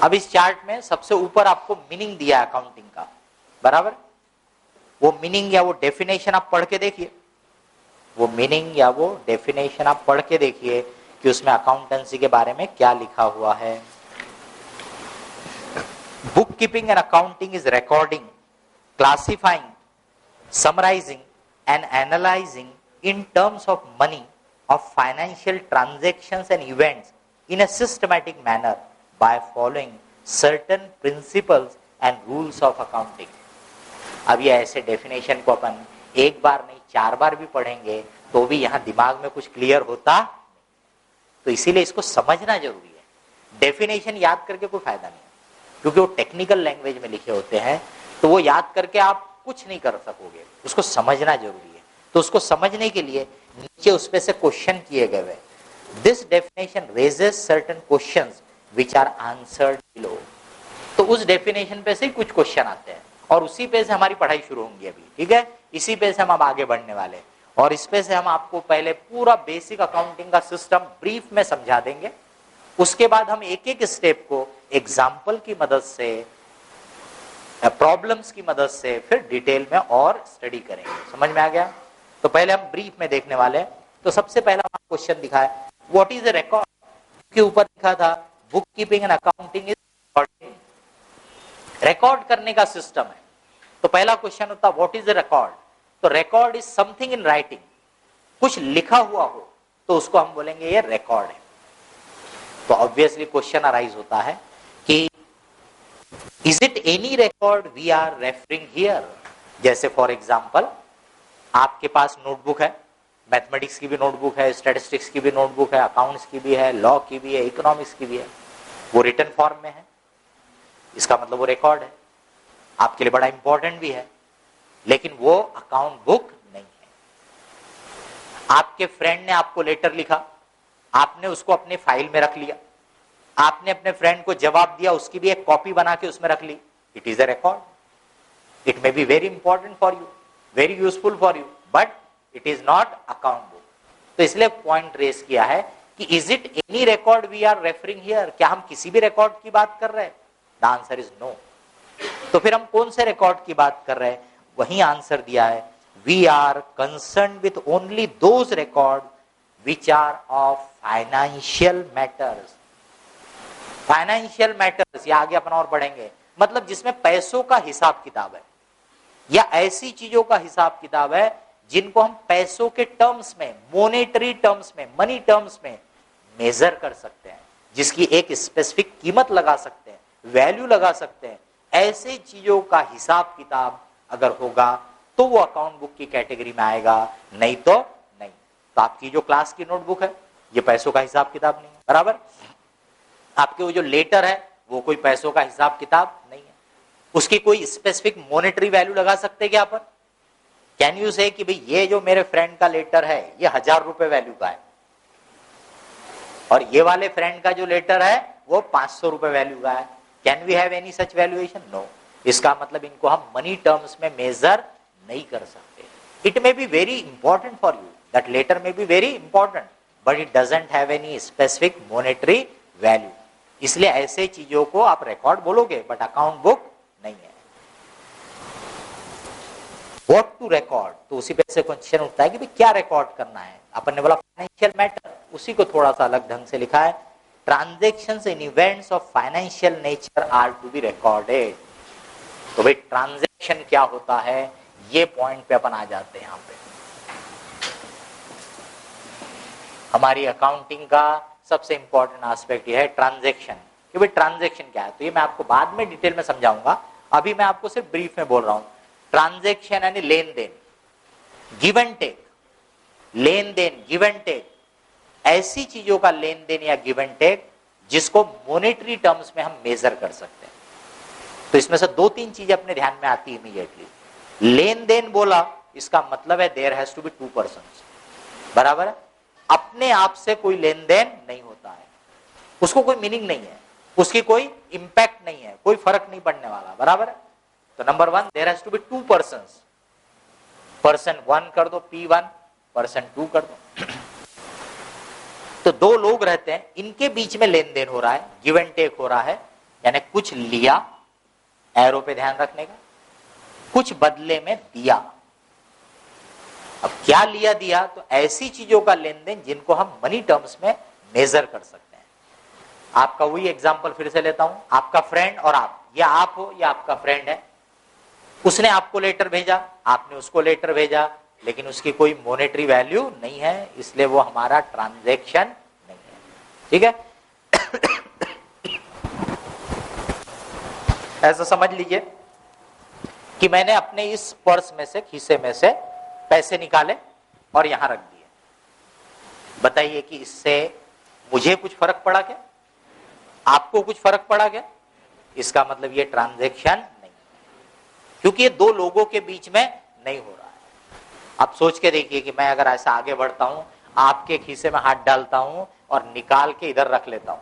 अब इस चार्ट में सबसे ऊपर आपको मीनिंग दिया है अकाउंटिंग का, बराबर। वो मीनिंग या वो डेफिनेशन आप पढ़ के देखिए, वो मीनिंग या वो डेफिनेशन आप पढ़ के देखिए कि उसमें अकाउंटेंसी के बारे में क्या लिखा हुआ है। Book keeping and accounting is recording, classifying, summarising and analysing in terms of money of financial transactions and events in a systematic manner by following certain principles and rules of accounting। अब ये ऐसे definition को अपन एक बार नहीं 4 बार भी पढ़ेंगे तो भी यहाँ दिमाग में कुछ क्लियर होता, तो इसीलिए इसको समझना जरूरी है। डेफिनेशन याद करके कोई फायदा नहीं, क्योंकि वो टेक्निकल लैंग्वेज में लिखे होते हैं, तो वो याद करके आप कुछ नहीं कर सकोगे, उसको समझना जरूरी है। तो उसको समझने के लिए नीचे उसपे से क्वेश्चन किए गए हैं। This definition raises certain questions which are answered below. तो उस डेफिनेशन पे से कुछ क्वेश्चन आते हैं और उसी पे से हमारी पढ़ाई शुरू होंगी अभी, ठीक है। इसी पे से हम अब आगे बढ़ने वाले और इस पे से हम आपको पहले पूरा बेसिक अकाउंटिंग का सिस्टम ब्रीफ में समझा देंगे। उसके बाद हम एक एक स्टेप को एग्जाम्पल की मदद से, प्रॉब्लम्स की मदद से फिर डिटेल में और स्टडी करेंगे। समझ में आ गया? तो पहले हम ब्रीफ में देखने वाले हैं। तो सबसे पहला क्वेश्चन दिखा है व्हाट इज अ रिकॉर्ड, के ऊपर लिखा था book keeping and accounting is recording, record करने का सिस्टम है। तो पहला क्वेश्चन होता है व्हाट इज अ रिकॉर्ड। तो record is something in writing, कुछ लिखा हुआ हो तो उसको हम बोलेंगे ये रिकॉर्ड है। तो ऑब्वियसली क्वेश्चन अराइज होता है कि is it any record we are referring here. जैसे फॉर एग्जांपल आपके पास नोटबुक है, मैथमेटिक्स की भी नोटबुक है, स्टैटिस्टिक्स की भी नोटबुक है, अकाउंट्स की भी है, लॉ की भी है, इकोनॉमिक्स की भी है, वो रिटन फॉर्म में है, इसका मतलब वो रिकॉर्ड है, आपके लिए बड़ा इंपॉर्टेंट भी है, लेकिन वो अकाउंट बुक नहीं है। आपके फ्रेंड ने आपको लेटर लिखा, आपने उसको अपने फाइल में रख लिया, आपने अपने फ्रेंड को जवाब दिया, उसकी भी एक कॉपी बना के उसमें रख ली, it is a record. It may be very important for you, very useful for you, but it is not account book. तो इसलिए पॉइंट रेस किया है कि is it any record we are referring here, क्या हम किसी भी record की बात कर रहे हैं? The answer is no. तो फिर हम कौन से रिकॉर्ड की बात कर रहे हैं? वही आंसर दिया है, we are concern with only those record which are of financial matters. Financial matters, या आगे अपन और बढ़ेंगे, मतलब जिसमें पैसों का हिसाब किताब है, या ऐसी चीजों का हिसाब किताब है जिनको हम पैसों के टर्म्स में, मोनेटरी टर्म्स में, मनी टर्म्स में मेजर कर सकते हैं, जिसकी एक स्पेसिफिक कीमत लगा सकते हैं, वैल्यू लगा सकते हैं। ऐसे चीजों का हिसाब किताब अगर होगा तो वो अकाउंट बुक की कैटेगरी में आएगा, नहीं तो नहीं। तो आपकी जो क्लास की नोटबुक है ये पैसों का हिसाब किताब नहीं है, बराबर। आपके वो जो लेटर है वो कोई पैसों का हिसाब किताब नहीं है, उसकी कोई स्पेसिफिक मॉनेटरी वैल्यू लगा सकते हैं क्या अपन? कैन यू से कि भाई ये जो मेरे फ्रेंड का लेटर है ये 1000 रुपए वैल्यू का है और ये वाले फ्रेंड का जो लेटर है वो 500 रुपए वैल्यू का है। Can we have any such valuation? No. इसका मतलब इनको हम मनी टर्म्स में मेजर नहीं कर सकते। It may be very important for you, that letter may be very important, but it doesn't have any specific monetary value. इसलिए ऐसे चीजों को आप रिकॉर्ड बोलोगे, बट अकाउंट बुक नहीं है। व्हाट टू रिकॉर्ड, तो उसी पे से क्वेश्चन उठता है कि भाई क्या रिकॉर्ड करना है। अपन ने बोला फाइनेंशियल मैटर, उसी को थोड़ा सा अलग ढंग से लिखा है, transactions in events of financial nature are to be recorded. तो भाई ट्रांजैक्शन क्या होता है, ये पॉइंट पे अपन आ जाते हैं। यहाँ पे हमारी अकाउंटिंग का सबसे इंपॉर्टेंट एस्पेक्ट ये है ट्रांजैक्शन, कि भाई ट्रांजैक्शन क्या है। तो ये मैं आपको बाद में डिटेल में समझाऊंगा, अभी मैं आपको सिर्फ ब्रीफ में बोल रहा हूं। ट्रांजैक्शन यानी लेन देन, गिव एंड टेक, लेन देन, गिव एंड टेक, ऐसी चीजों का लेन देन या गिव एंड टेक जिसको मॉनेटरी टर्म्स में हम मेजर कर सकते हैं। तो इसमें से 2-3 चीजें अपने ध्यान में आती है इमीडिएटली। लेन देन बोला, इसका मतलब है there has to be 2 persons, बराबर है। अपने आप से कोई लेन देन नहीं होता है, उसको कोई मीनिंग नहीं है, उसकी कोई इंपैक्ट नहीं है, कोई फर्क नहीं पड़ने वाला, बराबर है। तो number 1, there has to be 2 persons. Person 1 कर दो P1, पर्सन 2 कर दो। तो 2 लोग रहते हैं, इनके बीच में लेन देन हो रहा है, गिव एंड टेक हो रहा है, यानी कुछ लिया, एरो पे ध्यान रखने का, कुछ बदले में दिया। अब क्या लिया दिया, तो ऐसी चीजों का लेन देन जिनको हम मनी टर्म्स में मेजर कर सकते हैं। आपका वही एग्जांपल फिर से लेता हूं, आपका फ्रेंड और आप, या आप हो या आपका फ्रेंड है, उसने आपको लेटर भेजा, आपने उसको लेटर भेजा, लेकिन उसकी कोई मॉनेटरी वैल्यू नहीं है, इसलिए वो हमारा ट्रांजैक्शन नहीं है। ठीक है, ऐसा समझ लीजिए कि मैंने अपने इस पर्स में से, खीसे में से पैसे निकाले और यहां रख दिए। बताइए कि इससे मुझे कुछ फर्क पड़ा क्या, आपको कुछ फर्क पड़ा क्या? इसका मतलब ये ट्रांजैक्शन नहीं, क्योंकि ये दो लोगों के बीच में नहीं हो रहा है। अब सोच के देखिए कि मैं अगर ऐसा आगे बढ़ता हूं, आपके खीसे में हाथ डालता हूं और निकाल के इधर रख लेता हूं,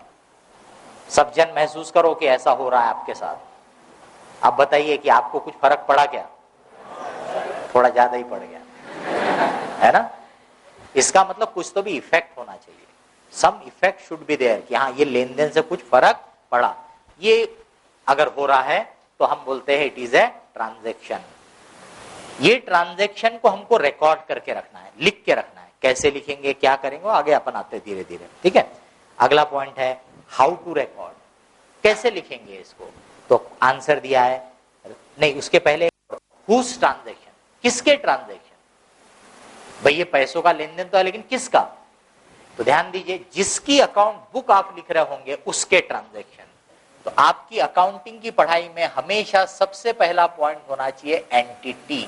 सब जन महसूस करो कि ऐसा हो रहा है आपके साथ। अब बताइए कि आपको कुछ फर्क पड़ा क्या? थोड़ा ज्यादा ही पड़ गया, है ना? इसका मतलब कुछ तो भी इफेक्ट होना चाहिए, some effect should be there, कि हाँ ये लेन देन से कुछ फर्क पड़ा। ये अगर हो रहा है तो हम बोलते हैं इट इज ए ट्रांजैक्शन। ये ट्रांजैक्शन को हमको रिकॉर्ड करके रखना है, लिख के रखना है। कैसे लिखेंगे, क्या करेंगे, आगे अपन आते हैं धीरे धीरे। ठीक है, अगला पॉइंट है हाउ टू रिकॉर्ड, कैसे लिखेंगे इसको। तो आंसर दिया है, नहीं उसके पहले हुज ट्रांजैक्शन, किसके ट्रांजैक्शन। भाई ये पैसों का लेन देन तो है, लेकिन किसका? तो ध्यान दीजिए, जिसकी अकाउंट बुक आप लिख रहे होंगे उसके ट्रांजैक्शन। तो आपकी अकाउंटिंग की पढ़ाई में हमेशा सबसे पहला पॉइंट होना चाहिए एंटिटी।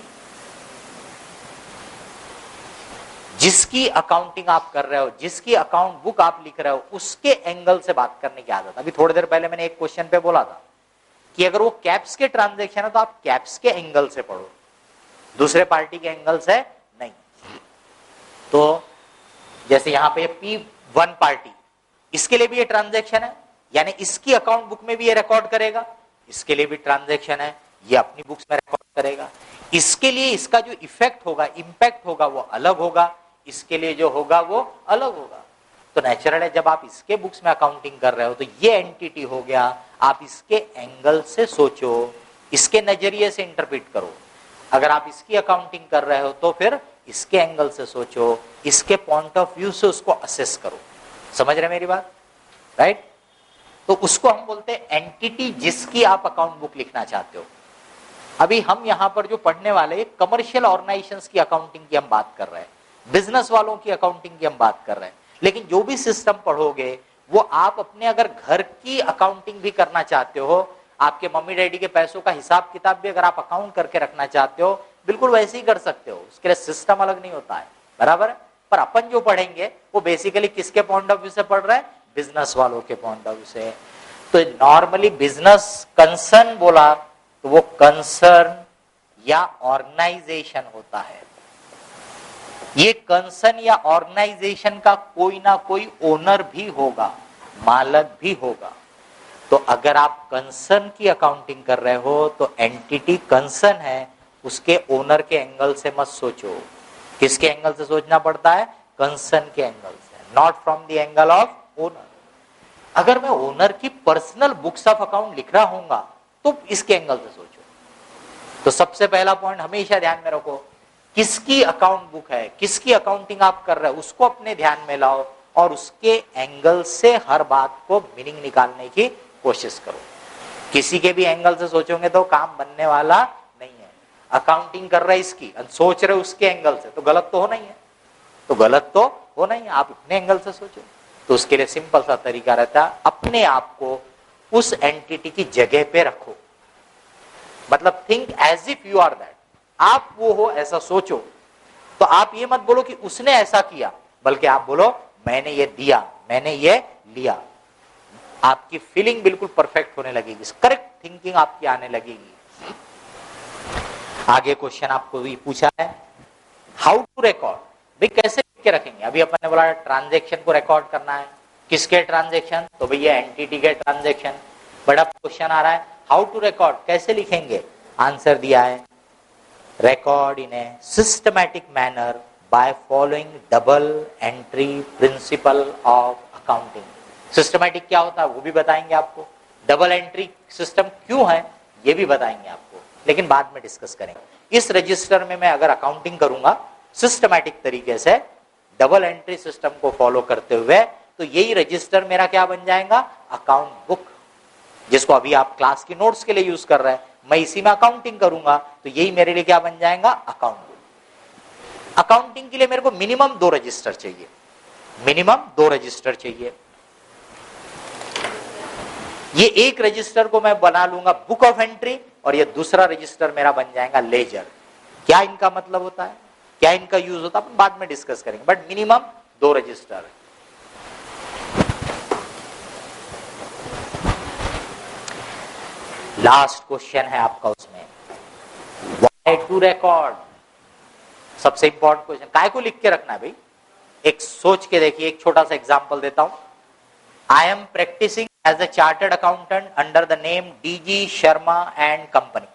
जिसकी अकाउंटिंग आप कर रहे हो, जिसकी अकाउंट बुक आप लिख रहे हो, उसके एंगल से बात करने की आदत। अभी थोड़ी देर पहले मैंने एक क्वेश्चन पे बोला था कि अगर वो कैप्स के ट्रांजैक्शन है तो आप कैप्स के एंगल से पढ़ो, दूसरे पार्टी के एंगल से नहीं। तो जैसे यहां पे P1 पार्टी, इसके लिए भी ये ट्रांजैक्शन है, यानी इसकी अकाउंट बुक में भी ये रिकॉर्ड करेगा, इसके लिए भी ट्रांजैक्शन है, ये अपनी बुक्स में रिकॉर्ड करेगा। इसके लिए इसका जो इफेक्ट होगा, इंपैक्ट होगा, वो अलग होगा, इसके लिए जो होगा वो अलग होगा। तो नेचुरल है, जब आप इसके बुक्स में अकाउंटिंग कर रहे हो तो ये एंटिटी हो गया, आप इसके एंगल से सोचो, इसके नजरिए से इंटरप्रेट करो। अगर आप इसकी अकाउंटिंग कर रहे हो तो फिर इसके एंगल से सोचो, इसके पॉइंट ऑफ व्यू से उसको असेस करो। समझ रहे मेरी बात, राइट? तो उसको हम बोलते हैं एंटिटी, जिसकी आप अकाउंट बुक लिखना चाहते हो। अभी हम यहां पर जो पढ़ने वाले कमर्शियल ऑर्गेनाइजेशंस की अकाउंटिंग की हम बात कर रहे हैं, बिजनेस वालों की अकाउंटिंग की हम बात कर रहे हैं। लेकिन जो भी सिस्टम पढ़ोगे वो आप अपने अगर घर की अकाउंटिंग भी करना चाहते हो, आपके मम्मी डैडी के पैसों का हिसाब किताब भी अगर आप अकाउंट करके रखना चाहते हो, बिल्कुल वैसे ही कर सकते हो। उसके लिए सिस्टम अलग नहीं होता है, बराबर है? पर अपन जो पढ़ेंगे वो बेसिकली किसके पॉइंट ऑफ व्यू से पढ़ रहे हैं? बिजनेस वालों के पॉइंट ऑफ व्यू से। तो नॉर्मली बिजनेस कंसर्न बोला तो वो कंसर्न या ऑर्गेनाइजेशन होता है। ये कंसर्न या ऑर्गेनाइजेशन का कोई ना कोई ओनर भी होगा, मालक भी होगा। तो अगर आप कंसर्न की अकाउंटिंग कर रहे हो तो एंटिटी कंसर्न है, उसके ओनर के एंगल से मत सोचो। किसके एंगल से सोचना पड़ता है? कंसर्न के एंगल से, not from the angle of owner. अगर मैं ओनर की पर्सनल बुक्स ऑफ अकाउंट लिख रहा हूंगा तो इसके एंगल से सोचो। तो सबसे पहला पॉइंट हमेशा ध्यान में रखो, किसकी अकाउंट बुक है, किसकी अकाउंटिंग आप कर रहे हो, उसको अपने ध्यान में लाओ और उसके एंगल से हर बात को मीनिंग निकालने की कोशिश करो। किसी के भी एंगल से सोचोगे तो काम बनने वाला नहीं है। अकाउंटिंग कर रहे इसकी, सोच रहे उसके एंगल से, तो गलत तो होना ही है, तो गलत तो होना ही है। आप अपने एंगल से सोचो। तो उसके लिए सिंपल सा तरीका रहता है, अपने आप को उस एंटिटी की जगह पे रखो। मतलब think as if you are that, आप वो हो ऐसा सोचो। तो आप ये मत बोलो कि उसने ऐसा किया, बल्कि आप बोलो मैंने ये दिया, मैंने ये लिया। आपकी फीलिंग बिल्कुल परफेक्ट होने लगेगी, करेक्ट थिंकिंग आपकी आने लगेगी। आगे क्वेश्चन आपको भी पूछा है, हाउ टू रिकॉर्ड, भाई कैसे लिख के रखेंगे। अभी अपन ने बोला ट्रांजैक्शन को रिकॉर्ड करना है, किसके ट्रांजैक्शन? तो भैया एंटिटी के ट्रांजैक्शन। बड़ा क्वेश्चन आ रहा है, हाउ टू रिकॉर्ड, कैसे लिखेंगे? आंसर दिया है, record in a systematic manner by following double entry principle of accounting। Systematic क्या होता है वो भी बताएंगे आपको। डबल एंट्री सिस्टम क्यों है ये भी बताएंगे आपको, लेकिन बाद में डिस्कस करेंगे। इस रजिस्टर में मैं अगर अकाउंटिंग करूंगा सिस्टमैटिक तरीके से डबल एंट्री सिस्टम को फॉलो करते हुए, तो यही रजिस्टर मेरा क्या बन जाएगा, अकाउंट बुक, जिसको अभी आप क्लास की नोट्स के लिए यूज कर रहे हैं। मैं इसी में अकाउंटिंग करूंगा तो यही मेरे लिए क्या बन जाएगा, अकाउंट बुक। अकाउंटिंग के लिए मेरे को मिनिमम 2 रजिस्टर चाहिए, मिनिमम 2 रजिस्टर चाहिए। ये एक रजिस्टर को मैं बना लूंगा बुक ऑफ एंट्री और ये दूसरा रजिस्टर मेरा बन जाएगा लेजर। क्या इनका मतलब होता है, क्या इनका यूज होता है, अपन बाद में डिस्कस करेंगे, but minimum 2 register. Last question है आपका उसमें, व्हाई टू रिकॉर्ड। सबसे इंपॉर्टेंट क्वेश्चन, काय को लिख के रखना है भाई। एक सोच के देखिए, एक छोटा सा एग्जांपल देता हूं। I am practising as a chartered accountant under the name D G Sharma and company.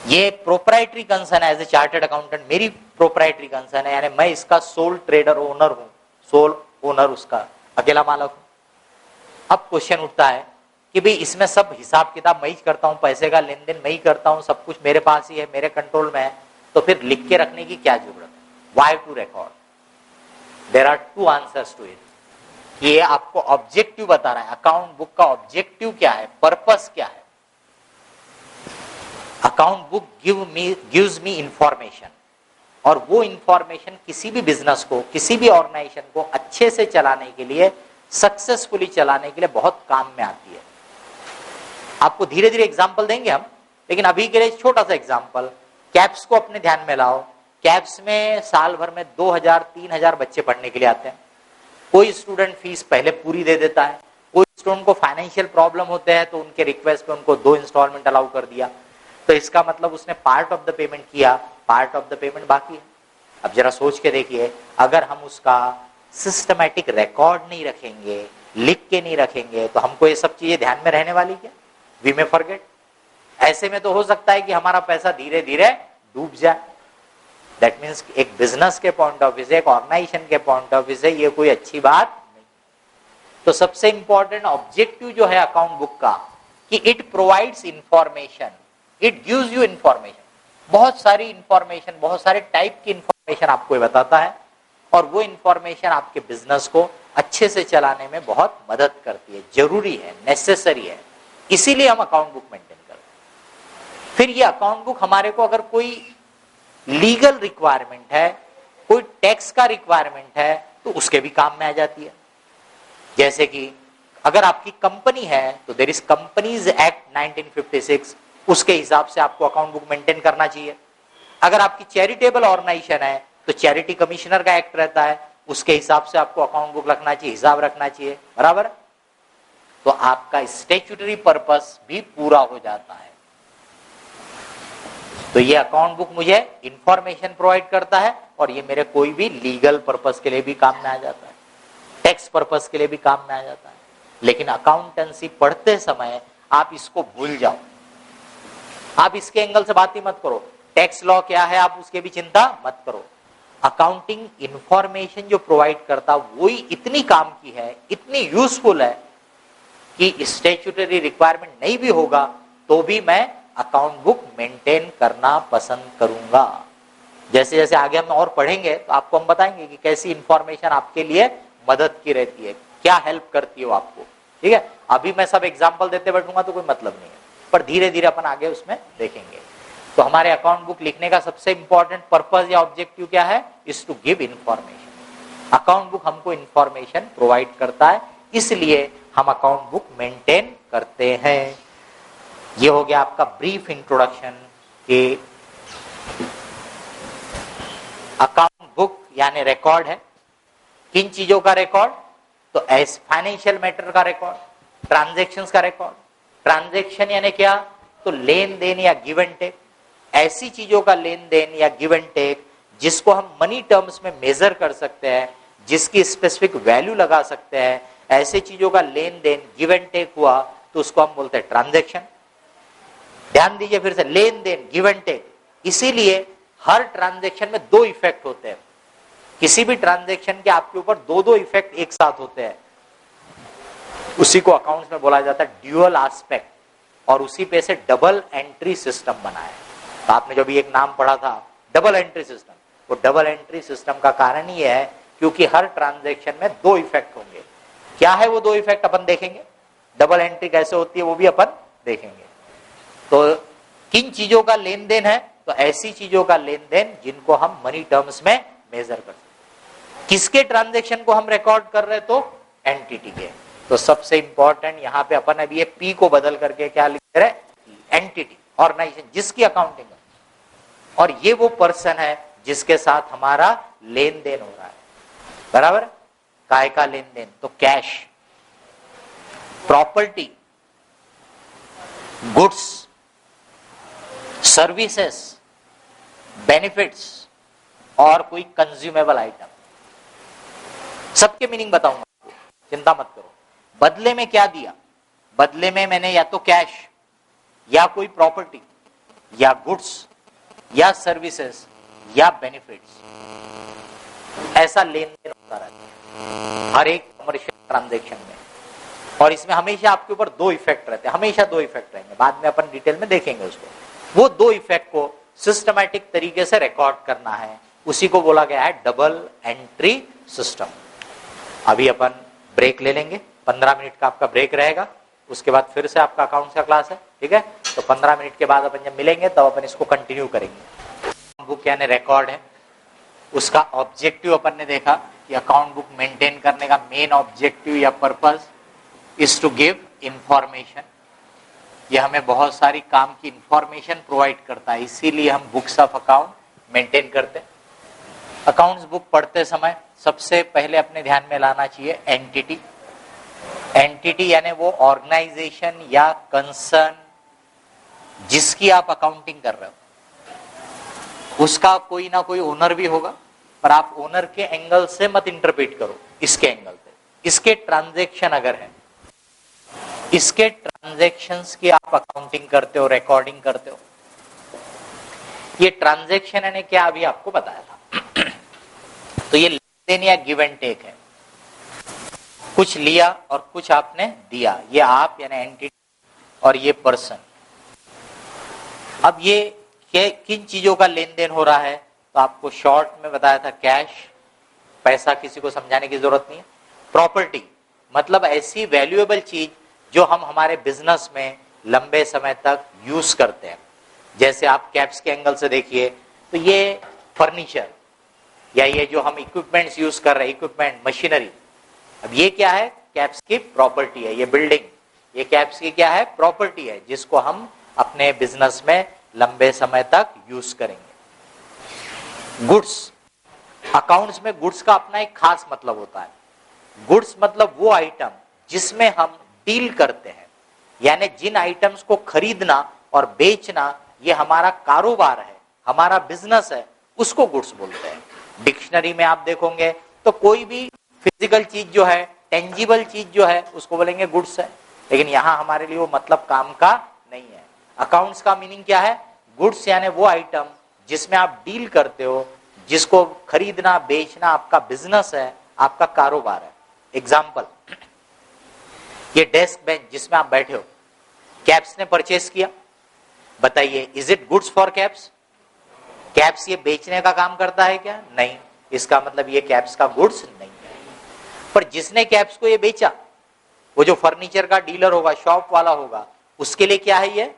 ये प्रोप्राइटरी कंसर्न है, एज ए चार्टर्ड अकाउंटेंट मेरी प्रोप्राइटरी कंसर्न है, यानी मैं इसका सोल ट्रेडर ओनर हूं, सोल ओनर उसका अकेला मालक हूं। अब क्वेश्चन उठता है कि भाई इसमें सब हिसाब किताब मैं ही करता हूं, पैसे का लेन देन मैं ही करता हूं, सब कुछ मेरे पास ही है, मेरे कंट्रोल में है, तो फिर लिख के रखने की क्या जरूरत है, why to record. There are 2 answers to it. ये आपको ऑब्जेक्टिव बता रहा है, अकाउंट बुक का ऑब्जेक्टिव क्या है, पर्पस क्या है। Account book gives me information, और वो इंफॉर्मेशन किसी भी बिजनेस को, किसी भी ऑर्गेनाइजेशन को अच्छे से चलाने के लिए, सक्सेसफुली चलाने के लिए बहुत काम में आती है। आपको धीरे धीरे एग्जांपल देंगे हम, लेकिन अभी के लिए छोटा सा एग्जांपल, कैप्स को अपने ध्यान में लाओ। कैप्स में साल भर में 2000-3000 बच्चे पढ़ने के लिए आते हैं। कोई स्टूडेंट फीस पहले पूरी दे देता है, कोई स्टूडेंट को फाइनेंशियल प्रॉब्लम होते हैं तो उनके रिक्वेस्ट पे उनको 2 इंस्टॉलमेंट अलाउ कर दिया, तो इसका मतलब उसने पार्ट ऑफ द पेमेंट किया, पार्ट ऑफ द पेमेंट बाकी है। अब जरा सोच के देखिए, अगर हम उसका सिस्टमैटिक रिकॉर्ड नहीं रखेंगे, लिख के नहीं रखेंगे, तो हमको ये सब चीजें ध्यान में रहने वाली क्या, वी मे फॉरगेट। ऐसे में तो हो सकता है कि हमारा पैसा धीरे धीरे डूब जाए। दैट मीन्स एक बिजनेस के पॉइंट ऑफ व्यू से, एक ऑर्गेनाइजेशन के पॉइंट ऑफ व्यू से ये कोई अच्छी बात नहीं। तो सबसे इंपॉर्टेंट ऑब्जेक्टिव जो है अकाउंट बुक का, कि it provides information, it gives you information. बहुत सारी इंफॉर्मेशन, बहुत सारे टाइप की इंफॉर्मेशन आपको बताता है, और वो इंफॉर्मेशन आपके बिजनेस को अच्छे से चलाने में बहुत मदद करती है, जरूरी है, नेसेसरी है। इसीलिए हम अकाउंट बुक मेंटेन करते हैं। फिर ये अकाउंट बुक हमारे को अगर कोई लीगल रिक्वायरमेंट है, कोई टैक्स का रिक्वायरमेंट है, तो उसके भी काम में आ जाती है। जैसे कि अगर आपकी कंपनी है तो देयर इज कंपनीज एक्ट 1956, उसके हिसाब से आपको अकाउंट बुक मेंटेन करना चाहिए। अगर आपकी चैरिटेबल ऑर्गेनाइजेशन है तो चैरिटी कमिश्नर का एक्ट रहता है, उसके हिसाब से आपको अकाउंट बुक रखना चाहिए, हिसाब रखना चाहिए, बराबर। तो आपका स्टैट्यूटरी पर्पस भी पूरा हो जाता है। तो ये अकाउंट बुक मुझे इंफॉर्मेशन प्रोवाइड करता है, और ये मेरे कोई भी लीगल पर्पस के लिए भी काम में आ जाता है, टैक्स पर्पस के लिए भी काम में आ जाता है। लेकिन अकाउंटेंसी पढ़ते समय आप इसको भूल जाओ, आप इसके एंगल से बात ही मत करो। टैक्स लॉ क्या है आप उसके भी चिंता मत करो। अकाउंटिंग इंफॉर्मेशन जो प्रोवाइड करता वो ही इतनी काम की है, इतनी यूजफुल है, कि स्टैट्यूटरी रिक्वायरमेंट नहीं भी होगा तो भी मैं अकाउंट बुक मेंटेन करना पसंद करूंगा। जैसे जैसे आगे हम और पढ़ेंगे तो आपको हम बताएंगे कि कैसी इंफॉर्मेशन आपके लिए मदद की रहती है, क्या हेल्प करती है वो आपको, ठीक है। अभी मैं सब एग्जांपल देते बैठूंगा तो कोई मतलब नहीं है, पर धीरे धीरे अपन आगे उसमें देखेंगे। तो हमारे अकाउंट बुक लिखने का सबसे इंपॉर्टेंट पर्पस या ऑब्जेक्टिव क्या है, is to give information. Account book हमको इंफॉर्मेशन प्रोवाइड करता है, इसलिए हम अकाउंट बुक मेंटेन करते हैं। ये हो गया आपका ब्रीफ इंट्रोडक्शन कि अकाउंट बुक यानी रिकॉर्ड है। किन चीजों का रिकॉर्ड, तो एस फाइनेंशियल मैटर का रिकॉर्ड, ट्रांजैक्शंस का रिकॉर्ड। ट्रांजैक्शन यानी क्या, तो लेन देन या गिव एंड टेक, ऐसी चीजों का लेन देन या गिव एंड टेक जिसको हम मनी टर्म्स में मेजर कर सकते हैं, जिसकी स्पेसिफिक वैल्यू लगा सकते हैं, ऐसे चीजों का लेन देन गिव एंड टेक हुआ तो उसको हम बोलते हैं ट्रांजैक्शन। ध्यान दीजिए फिर से, लेन देन गिव एंड टेक। इसीलिए हर ट्रांजैक्शन में 2 इफेक्ट होते हैं। किसी भी ट्रांजैक्शन के आपके ऊपर 2-2 इफेक्ट एक साथ होते हैं। उसी को अकाउंट्स में बोला जाता है ड्यूअल एस्पेक्ट, और उसी पे से डबल एंट्री सिस्टम बना है। तो आपने जो भी एक नाम पढ़ा था डबल एंट्री सिस्टम, वो डबल एंट्री सिस्टम का कारण ही है क्योंकि हर ट्रांजैक्शन में दो इफेक्ट होंगे। क्या है वो दो इफेक्ट अपन देखेंगे, डबल एंट्री कैसे होती है वो भी अपन देखेंगे। तो किन चीजों का लेन देन है, तो ऐसी चीजों का लेन देन जिनको हम मनी टर्म्स में मेजर कर सकते। किसके ट्रांजैक्शन को हम रिकॉर्ड कर रहे, तो एंटिटी के। तो सबसे इंपॉर्टेंट यहां पे अपन अभी ये पी को बदल करके क्या लिख रहे, एंटिटी, ऑर्गेनाइजेशन जिसकी अकाउंटिंग है, और ये वो पर्सन है जिसके साथ हमारा लेन देन हो रहा है। बराबर, काय का लेन देन, तो cash, property, goods, services, benefits और कोई कंज्यूमेबल आइटम। सबके मीनिंग बताऊंगा आपको, चिंता मत करो। बदले में क्या दिया, बदले में मैंने या तो कैश या कोई प्रॉपर्टी या गुड्स या सर्विसेज या बेनिफिट्स, ऐसा लेन देन होता रहता है हर एक कमर्शियल ट्रांजैक्शन में। और इसमें हमेशा आपके ऊपर दो इफेक्ट रहते हैं, हमेशा दो इफेक्ट रहेंगे, बाद में अपन डिटेल में देखेंगे उसको। वो दो इफेक्ट को सिस्टमैटिक तरीके से रिकॉर्ड करना है, उसी को बोला गया है डबल एंट्री सिस्टम। अभी अपन ब्रेक ले लेंगे, 15 मिनट का आपका ब्रेक रहेगा, उसके बाद फिर से आपका अकाउंट्स का क्लास है, ठीक है। तो 15 मिनट के बाद अपन जब मिलेंगे तब अपन इसको कंटिन्यू करेंगे। बुक यानी रिकॉर्ड है, उसका ऑब्जेक्टिव अपन ने देखा कि अकाउंट बुक मेंटेन करने का मेन ऑब्जेक्टिव या purpose is to give information. ये हमें बहुत सारी काम की इंफॉर्मेशन प्रोवाइड करता है, इसीलिए हम बुक्स ऑफ अकाउंट मेंटेन करते हैं। अकाउंट्स बुक पढ़ते समय सबसे पहले अपने ध्यान में लाना चाहिए एंटिटी। एंटिटी यानी वो ऑर्गेनाइजेशन या कंसर्न जिसकी आप अकाउंटिंग कर रहे हो, उसका कोई ना कोई ओनर भी होगा, पर आप ओनर के एंगल से मत इंटरप्रेट करो, इसके एंगल से। इसके ट्रांजैक्शन अगर है, इसके ट्रांजैक्शंस की आप अकाउंटिंग करते हो, रिकॉर्डिंग करते हो। ये ट्रांजैक्शन ने क्या अभी आपको बताया था तो ये लेन देन या गिव एंड टेक है, कुछ लिया और कुछ आपने दिया, ये आप यानी एंटिटी और ये पर्सन। अब ये किन चीजों का लेन देन हो रहा है, तो आपको शॉर्ट में बताया था कैश, पैसा किसी को समझाने की जरूरत नहीं है। प्रॉपर्टी मतलब ऐसी वैल्यूएबल चीज जो हम हमारे बिजनेस में लंबे समय तक यूज करते हैं। जैसे आप कैप्स के एंगल से देखिए तो ये फर्नीचर या ये जो हम इक्विपमेंट्स यूज कर रहे हैं, इक्विपमेंट, मशीनरी, अब ये क्या है, कैप्स की प्रॉपर्टी है। ये बिल्डिंग, ये कैप्स की क्या है, प्रॉपर्टी है, जिसको हम अपने बिजनेस में लंबे समय तक यूज करेंगे। गुड्स, अकाउंट्स में गुड्स का अपना एक खास मतलब होता है। गुड्स मतलब वो आइटम जिसमें हम डील करते हैं, यानी जिन आइटम्स को खरीदना और बेचना ये हमारा कारोबार है, हमारा बिजनेस है, उसको गुड्स बोलते हैं। डिक्शनरी में आप देखोगे तो कोई भी फिजिकल चीज जो है, टेंजिबल चीज जो है, उसको बोलेंगे गुड्स है। लेकिन यहां हमारे लिए वो मतलब काम का नहीं है। अकाउंट्स का मीनिंग क्या है, गुड्स यानी वो आइटम जिसमें आप डील करते हो, जिसको खरीदना बेचना आपका बिजनेस है, आपका कारोबार है। एग्जाम्पल, ये डेस्क बेंच जिसमें आप बैठे हो, कैप्स ने परचेस किया, बताइए is it goods for caps? Caps ये बेचने का काम करता है क्या? नहीं, इसका मतलब ये कैप्स का गुड्स नहीं है। पर जिसने कैप्स को ये बेचा, वो जो फर्नीचर का डीलर होगा, शॉप वाला होगा, उसके लिए क्या है, ये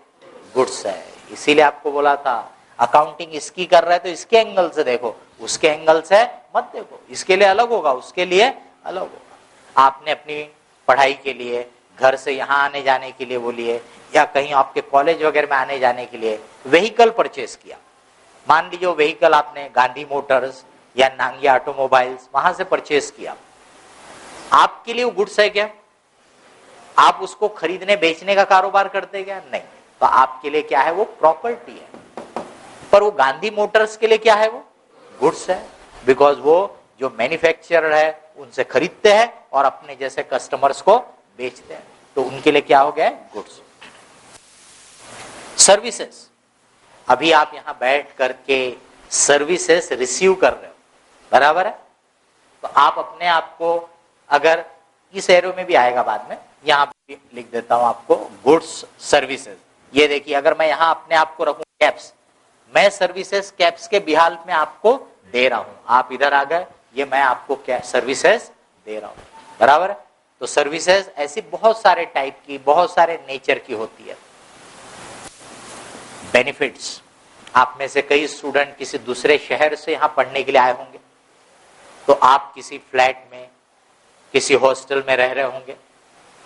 गुड्स है। इसीलिए आपको बोला था अकाउंटिंग इसकी कर रहा है तो इसके एंगल से देखो, उसके एंगल से मत देखो। इसके लिए अलग होगा, उसके लिए अलग होगा। आपने अपनी पढ़ाई के लिए, घर से यहाँ आने जाने के लिए बोलिए, या कहीं आपके कॉलेज वगैरह में आने जाने के लिए व्हीकल परचेस किया। मान लीजिए व्हीकल आपने गांधी मोटर्स या नांगिया ऑटोमोबाइल्स वहां से परचेस किया, आपके लिए वो गुड्स है क्या? आप उसको खरीदने बेचने का कारोबार करते क्या? नहीं। तो आपके लिए क्या है, वो प्रॉपर्टी है। पर वो गांधी मोटर्स के लिए क्या है, वो गुड्स है, बिकॉज वो जो मैन्युफैक्चरर है उनसे खरीदते हैं और अपने जैसे कस्टमर्स को बेचते हैं, तो उनके लिए क्या हो गया, गुड्स। सर्विसेज, अभी आप यहां बैठ करके सर्विसेज रिसीव कर रहे हो, बराबर है। तो आप अपने आप को, अगर इस एरो में भी आएगा बाद में, यहां पे लिख देता हूं आपको गुड्स सर्विसेज। ये देखिए, अगर मैं यहां अपने आप को रखूं कैप्स, मैं सर्विसेज कैप्स के बिहाल में आपको दे रहा हूं, आप इधर आ गए, ये मैं आपको सर्विसेज दे रहा हूं, बराबर है। तो सर्विसेज ऐसी बहुत सारे टाइप की, बहुत सारे नेचर की होती है। बेनिफिट्स, आप में से कई स्टूडेंट किसी दूसरे शहर से यहां पढ़ने के लिए आए होंगे, तो आप किसी फ्लैट में, किसी हॉस्टल में रह रहे होंगे।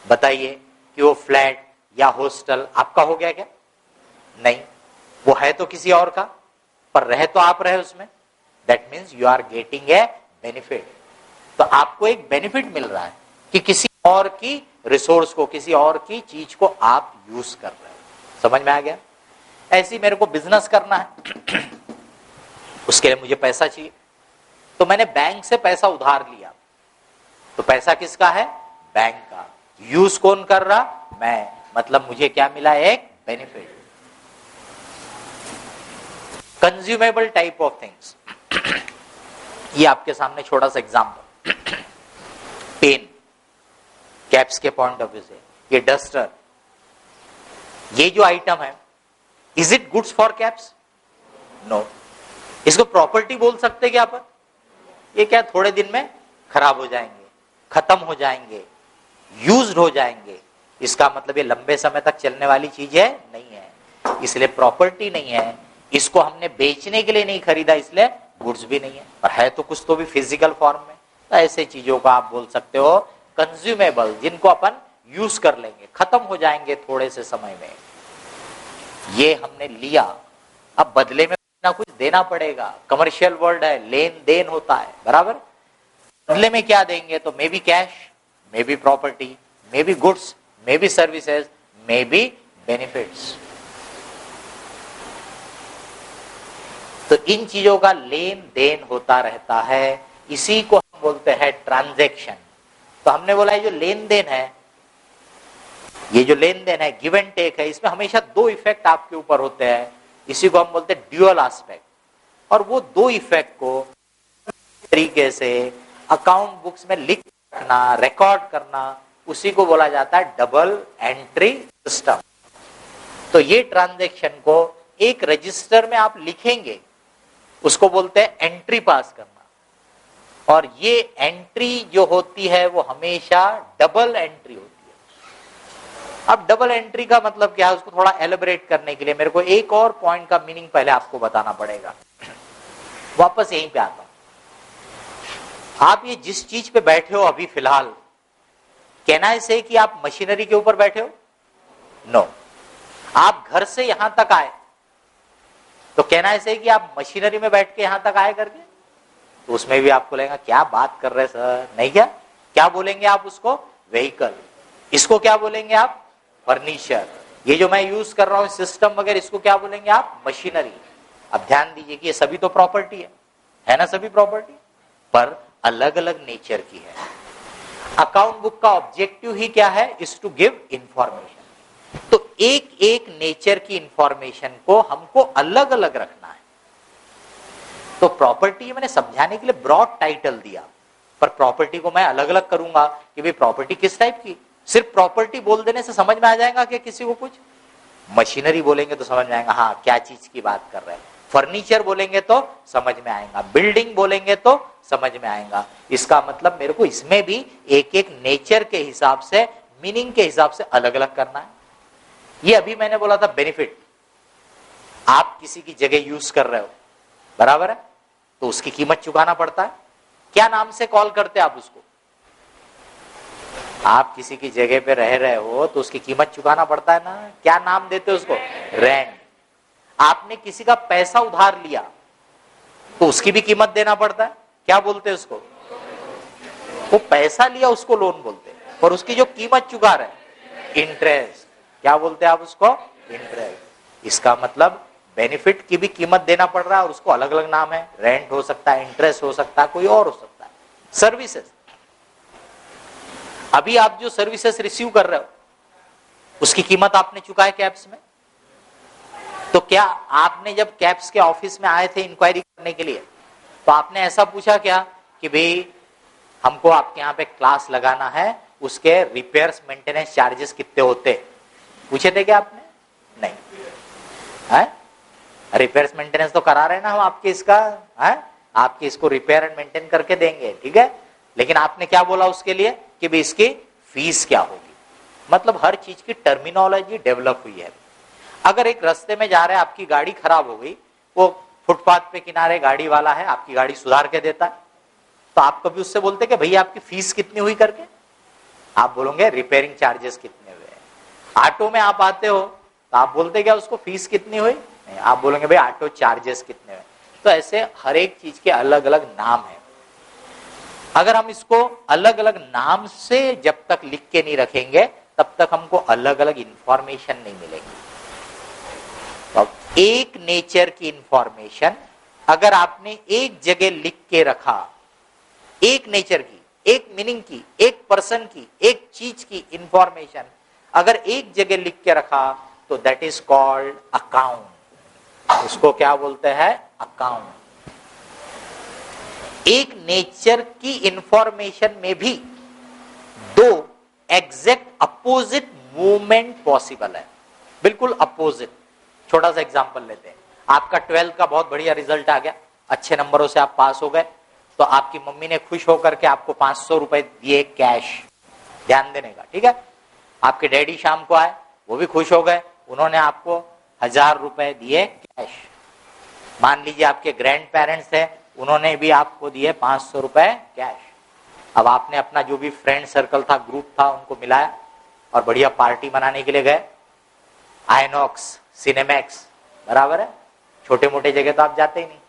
बताइए कि वो फ्लैट या हॉस्टल आपका हो गया क्या? नहीं, वो है तो किसी और का, पर रहे तो आप रहे उसमें। That means you are getting a benefit. तो आपको एक बेनिफिट मिल रहा है कि किसी और की रिसोर्स को, किसी और की चीज को आप यूज कर रहे हो। समझ में आ गया? ऐसी मेरे को बिजनेस करना है, उसके लिए मुझे पैसा चाहिए, तो मैंने बैंक से पैसा उधार लिया, तो पैसा किसका है? बैंक का। यूज कौन कर रहा? मैं। मतलब मुझे क्या मिला? एक benefit. Consumable type of things, ये आपके सामने छोटा सा एग्जांपल, पेन, कैप्स के पॉइंट ऑफ व्यू से, ये डस्टर, ये जो आइटम है, is it goods for caps? No. इसको प्रॉपर्टी बोल सकते क्या अपन? ये क्या थोड़े दिन में खराब हो जाएंगे, खत्म हो जाएंगे, यूज्ड हो जाएंगे, इसका मतलब ये लंबे समय तक चलने वाली चीज है नहीं है, इसलिए प्रॉपर्टी नहीं है। इसको हमने बेचने के लिए नहीं खरीदा, इसलिए गुड्स भी नहीं है, पर है तो कुछ तो भी फिजिकल फॉर्म में। तो ऐसे चीजों का आप बोल सकते हो कंज्यूमेबल, जिनको अपन यूज कर लेंगे, खत्म हो जाएंगे थोड़े से समय में। ये हमने लिया, अब बदले में ना कुछ देना पड़ेगा। कमर्शियल वर्ल्ड है, लेन देन होता है, बराबर। बदले में क्या देंगे? तो may be cash, may be property, may be goods, may be services, may be benefits. तो इन चीजों का लेन देन होता रहता है, इसी को हम बोलते हैं ट्रांजैक्शन। तो हमने बोला ये जो लेन देन है, ये जो लेन देन है, गिव एंड टेक है, इसमें हमेशा दो इफेक्ट आपके ऊपर होते हैं, इसी को हम बोलते हैं ड्यूअल एस्पेक्ट। और वो दो इफेक्ट को तरीके से अकाउंट बुक्स में लिख रखना, रिकॉर्ड करना, उसी को बोला जाता है डबल एंट्री सिस्टम। तो ये ट्रांजैक्शन को एक रजिस्टर में आप लिखेंगे, उसको बोलते हैं एंट्री पास करना। और ये एंट्री जो होती है वो हमेशा डबल एंट्री होती है। अब डबल एंट्री का मतलब क्या है, उसको थोड़ा एलिब्रेट करने के लिए मेरे को एक और पॉइंट का मीनिंग पहले आपको बताना पड़ेगा। वापस यहीं पे आता हूं। आप ये जिस चीज पे बैठे हो अभी फिलहाल, कहना है से कि आप मशीनरी के ऊपर बैठे हो? नो। आप घर से यहां तक आए, तो कहना है से कि आप मशीनरी में बैठ के यहां तक आए करके, तो उसमें भी आपको लगेगा क्या बात कर रहे सर, नहीं क्या? क्या बोलेंगे आप उसको? व्हीकल। इसको क्या बोलेंगे आप? फर्नीचर। ये जो मैं यूज कर रहा हूं सिस्टम वगैरह, इसको क्या बोलेंगे आप? मशीनरी। अब ध्यान दीजिए कि ये सभी तो प्रॉपर्टी है ना? सभी प्रॉपर्टी, पर अलग अलग नेचर की है। अकाउंट बुक का ऑब्जेक्टिव ही क्या है? Is to give information. तो एक एक नेचर की इंफॉर्मेशन को हमको अलग अलग रखना है। तो प्रॉपर्टी मैंने समझाने के लिए ब्रॉड टाइटल दिया, पर प्रॉपर्टी को मैं अलग अलग करूंगा कि भाई प्रॉपर्टी किस टाइप की। सिर्फ प्रॉपर्टी बोल देने से समझ में आ जाएगा कि किसी को कुछ? मशीनरी बोलेंगे तो समझ में आएगा, हाँ क्या चीज की बात कर रहे हैं। फर्नीचर बोलेंगे तो समझ में आएगा, बिल्डिंग बोलेंगे तो समझ में आएगा। इसका मतलब मेरे को इसमें भी एक एक नेचर के हिसाब से, मीनिंग के हिसाब से अलग अलग करना है। ये अभी मैंने बोला था बेनिफिट, आप किसी की जगह यूज कर रहे हो, बराबर है, तो उसकी कीमत चुकाना पड़ता है। क्या नाम से कॉल करते आप उसको? आप किसी की जगह पे रह रहे हो तो उसकी कीमत चुकाना पड़ता है ना। क्या नाम देते हो उसको? रेंट। आपने किसी का पैसा उधार लिया तो उसकी भी कीमत देना पड़ता है। क्या बोलते हैं उसको? वो पैसा लिया उसको लोन बोलते हैं, और उसकी जो कीमत चुका रहे इंटरेस्ट, क्या बोलते हैं आप उसको? इंटरेस्ट। इसका मतलब बेनिफिट की भी कीमत देना पड़ रहा है, और उसको अलग अलग नाम है। रेंट हो सकता है, इंटरेस्ट हो सकता है, कोई और हो सकता है। सर्विसेज, अभी आप जो सर्विसेज रिसीव कर रहे हो उसकी कीमत आपने चुकाए कैप्स में। तो क्या आपने जब कैप्स के ऑफिस में आए थे इंक्वायरी करने के लिए, तो आपने ऐसा पूछा क्या कि भाई हमको आपके यहाँ पे क्लास लगाना है, उसके रिपेयर्स मेंटेनेंस चार्जेस कितने होते, पूछे थे क्या आपने? नहीं है? रिपेयर्स मेंटेनेंस तो करा रहे ना हम आपके, इसका है, आपके इसको रिपेयर एंड मेंटेन करके देंगे, ठीक है। लेकिन आपने क्या बोला उसके लिए कि भाई इसकी फीस क्या होगी, मतलब हर चीज की टर्मिनोलॉजी डेवलप हुई है। अगर एक रास्ते में जा रहे हैं, आपकी गाड़ी खराब हो गई, वो फुटपाथ पे किनारे गाड़ी वाला है, आपकी गाड़ी सुधार के देता है, तो आप कभी उससे बोलते कि भैया आपकी फीस कितनी हुई करके? आप बोलोगे रिपेयरिंग चार्जेस कितने हुए। ऑटो में आप आते हो तो आप बोलते क्या उसको फीस कितनी हुई? नहीं, आप बोलेंगे भाई ऑटो चार्जेस कितने हुए। तो ऐसे हर एक चीज के अलग अलग नाम है। अगर हम इसको अलग अलग नाम से जब तक लिख के नहीं रखेंगे तब तक हमको अलग अलग इंफॉर्मेशन नहीं मिलेगी। तो एक नेचर की इंफॉर्मेशन अगर आपने एक जगह लिख के रखा, एक नेचर की, एक मीनिंग की, एक पर्सन की, एक चीज की इंफॉर्मेशन अगर एक जगह लिख के रखा तो दैट इज कॉल्ड अकाउंट। उसको क्या बोलते हैं? अकाउंट। एक नेचर की इंफॉर्मेशन में भी दो एग्जैक्ट अपोजिट मूवमेंट पॉसिबल है, बिल्कुल अपोजिट। छोटा सा एग्जांपल लेते हैं। आपका 12th का बहुत बढ़िया रिजल्ट आ गया, अच्छे नंबरों से आप पास हो गए, तो आपकी मम्मी ने खुश होकर के आपको 500 रुपए दिए कैश, ध्यान देने का, ठीक है। आपके डैडी शाम को आए, वो भी खुश हो गए, उन्होंने आपको 1000 रुपए दिए कैश। मान लीजिए आपके ग्रैंड पेरेंट्स थे, उन्होंने भी आपको दिए 500 रुपए कैश। अब आपने अपना जो भी फ्रेंड सर्कल था, ग्रुप था, उनको मिलाया और बढ़िया पार्टी मनाने के लिए गए। आइनॉक्स, सिनेमैक्स, बराबर है, छोटे मोटे जगह तो आप जाते ही नहीं।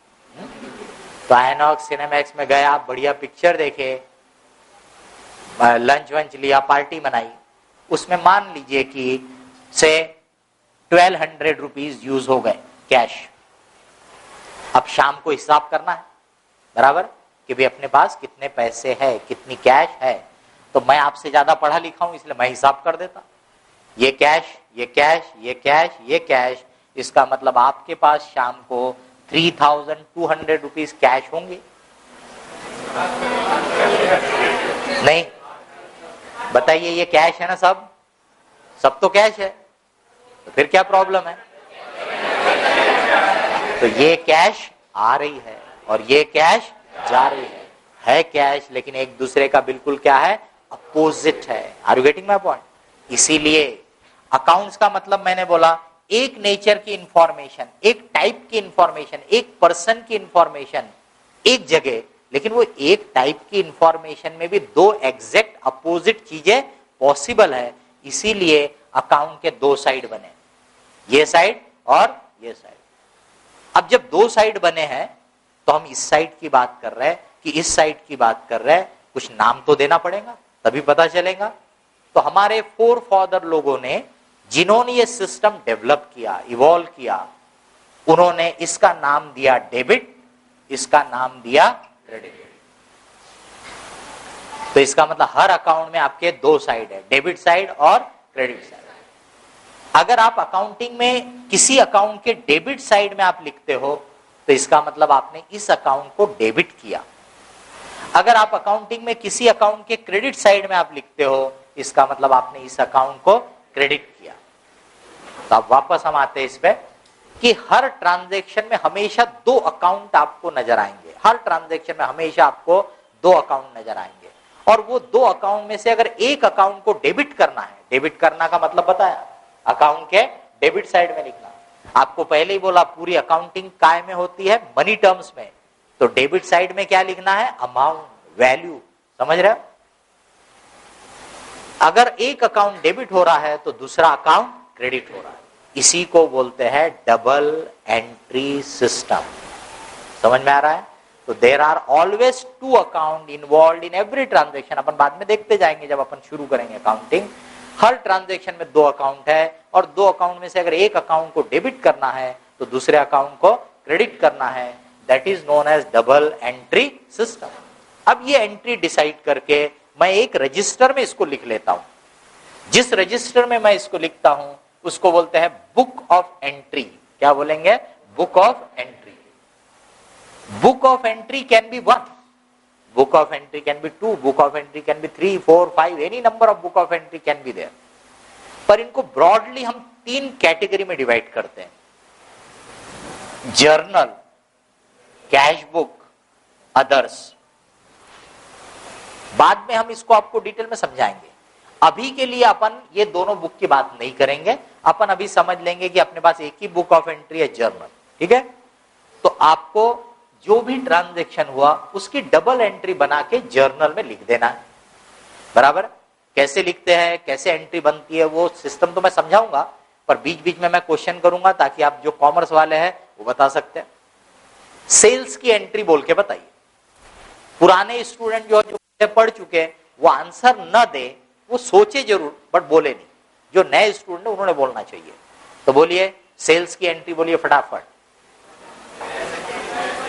तो आइनॉक्स, सिनेमैक्स में गए आप, बढ़िया पिक्चर देखे, लंच वंच लिया, पार्टी मनाई। उसमें मान लीजिए कि से 1200 रुपीज यूज हो गए कैश। अब शाम को हिसाब करना है, बराबर, कि भाई अपने पास कितने पैसे है, कितनी कैश है। तो मैं आपसे ज्यादा पढ़ा लिखा हूं इसलिए मैं हिसाब कर देता, ये कैश, ये कैश, ये कैश, ये कैश। इसका मतलब आपके पास शाम को 3200 रुपीज कैश होंगे। नहीं, बताइए, ये कैश है ना? सब तो कैश है, तो फिर क्या प्रॉब्लम है? तो ये कैश आ रही है और ये कैश जा रही है कैश, लेकिन एक दूसरे का बिल्कुल क्या है? अपोजिट है। Are you getting my point? इसीलिए अकाउंट्स का मतलब मैंने बोला एक नेचर की इंफॉर्मेशन, एक टाइप की इंफॉर्मेशन, एक पर्सन की इंफॉर्मेशन एक जगह, लेकिन वो एक टाइप की इंफॉर्मेशन में भी दो एग्जैक्ट अपोजिट चीजें पॉसिबल है। इसीलिए अकाउंट के दो साइड बने, ये साइड और ये साइड। अब जब दो साइड बने हैं तो हम इस साइड की बात कर रहे हैं कि इस साइड की बात कर रहे हैं, कुछ नाम तो देना पड़ेगा तभी पता चलेगा। तो हमारे फोर फादर लोगों ने, जिन्होंने ये सिस्टम डेवलप किया, इवॉल्व किया, उन्होंने इसका नाम दिया डेबिट, इसका नाम दिया क्रेडिट। तो इसका मतलब हर अकाउंट में आपके दो साइड है, डेबिट साइड और क्रेडिट साइड। अगर आप अकाउंटिंग में किसी अकाउंट के डेबिट साइड में आप लिखते हो तो इसका मतलब आपने इस अकाउंट को डेबिट किया। अगर आप अकाउंटिंग में किसी अकाउंट के क्रेडिट साइड में आप लिखते हो, इसका मतलब आपने इस अकाउंट को क्रेडिट किया। तो अब वापस हम आते हैं इस पे कि हर ट्रांजैक्शन में हमेशा दो अकाउंट आपको नजर आएंगे। हर ट्रांजैक्शन में हमेशा आपको दो अकाउंट नजर आएंगे, और वो दो अकाउंट में से अगर एक अकाउंट को डेबिट करना है, डेबिट करना का मतलब बताया, अकाउंट के डेबिट साइड में लिखना। आपको पहले ही बोला पूरी अकाउंटिंग काय में होती है? मनी टर्म्स में। तो डेबिट साइड में क्या लिखना है? Amount, value. समझ रहे हो? अगर एक अकाउंट डेबिट हो रहा है तो दूसरा अकाउंट क्रेडिट हो रहा है। इसी को बोलते हैं डबल एंट्री सिस्टम। समझ में आ रहा है? तो there are always two account involve in every transaction. अपन बाद में देखते जाएंगे जब अपन शुरू करेंगे अकाउंटिंग। हर ट्रांजेक्शन में दो अकाउंट है, और दो अकाउंट में से अगर एक अकाउंट को डेबिट करना है तो दूसरे अकाउंट को क्रेडिट करना है। That is known as double entry system. अब ये एंट्री डिसाइड करके मैं एक रजिस्टर में इसको लिख लेता हूं। जिस रजिस्टर में मैं इसको लिखता हूं उसको बोलते हैं बुक ऑफ एंट्री। क्या बोलेंगे? Book of entry. Book of entry can be one, Book of entry can be 2, book of entry can be 3, 4, 5, any number of book of entry can be there. पर इनको broadly हम 3 category में divide करते हैं, journal, cash book, others. बाद में हम इसको आपको डिटेल में समझाएंगे। अभी के लिए अपन ये दोनों बुक की बात नहीं करेंगे, अपन अभी समझ लेंगे कि अपने पास एक ही बुक ऑफ एंट्री है, जर्नल, ठीक है। तो आपको जो भी ट्रांजैक्शन हुआ उसकी डबल एंट्री बना के जर्नल में लिख देना है, बराबर। कैसे लिखते हैं, कैसे एंट्री बनती है, वो सिस्टम तो मैं समझाऊंगा, पर बीच बीच में मैं क्वेश्चन करूंगा ताकि आप जो कॉमर्स वाले हैं वो बता सकते हैं। सेल्स की एंट्री बोल के बताइए। पुराने स्टूडेंट जो पढ़ चुके हैं वो आंसर न दे, वो सोचे जरूर बट बोले नहीं। जो नए स्टूडेंट है उन्होंने बोलना चाहिए। तो बोलिए सेल्स की एंट्री बोलिए फटाफट।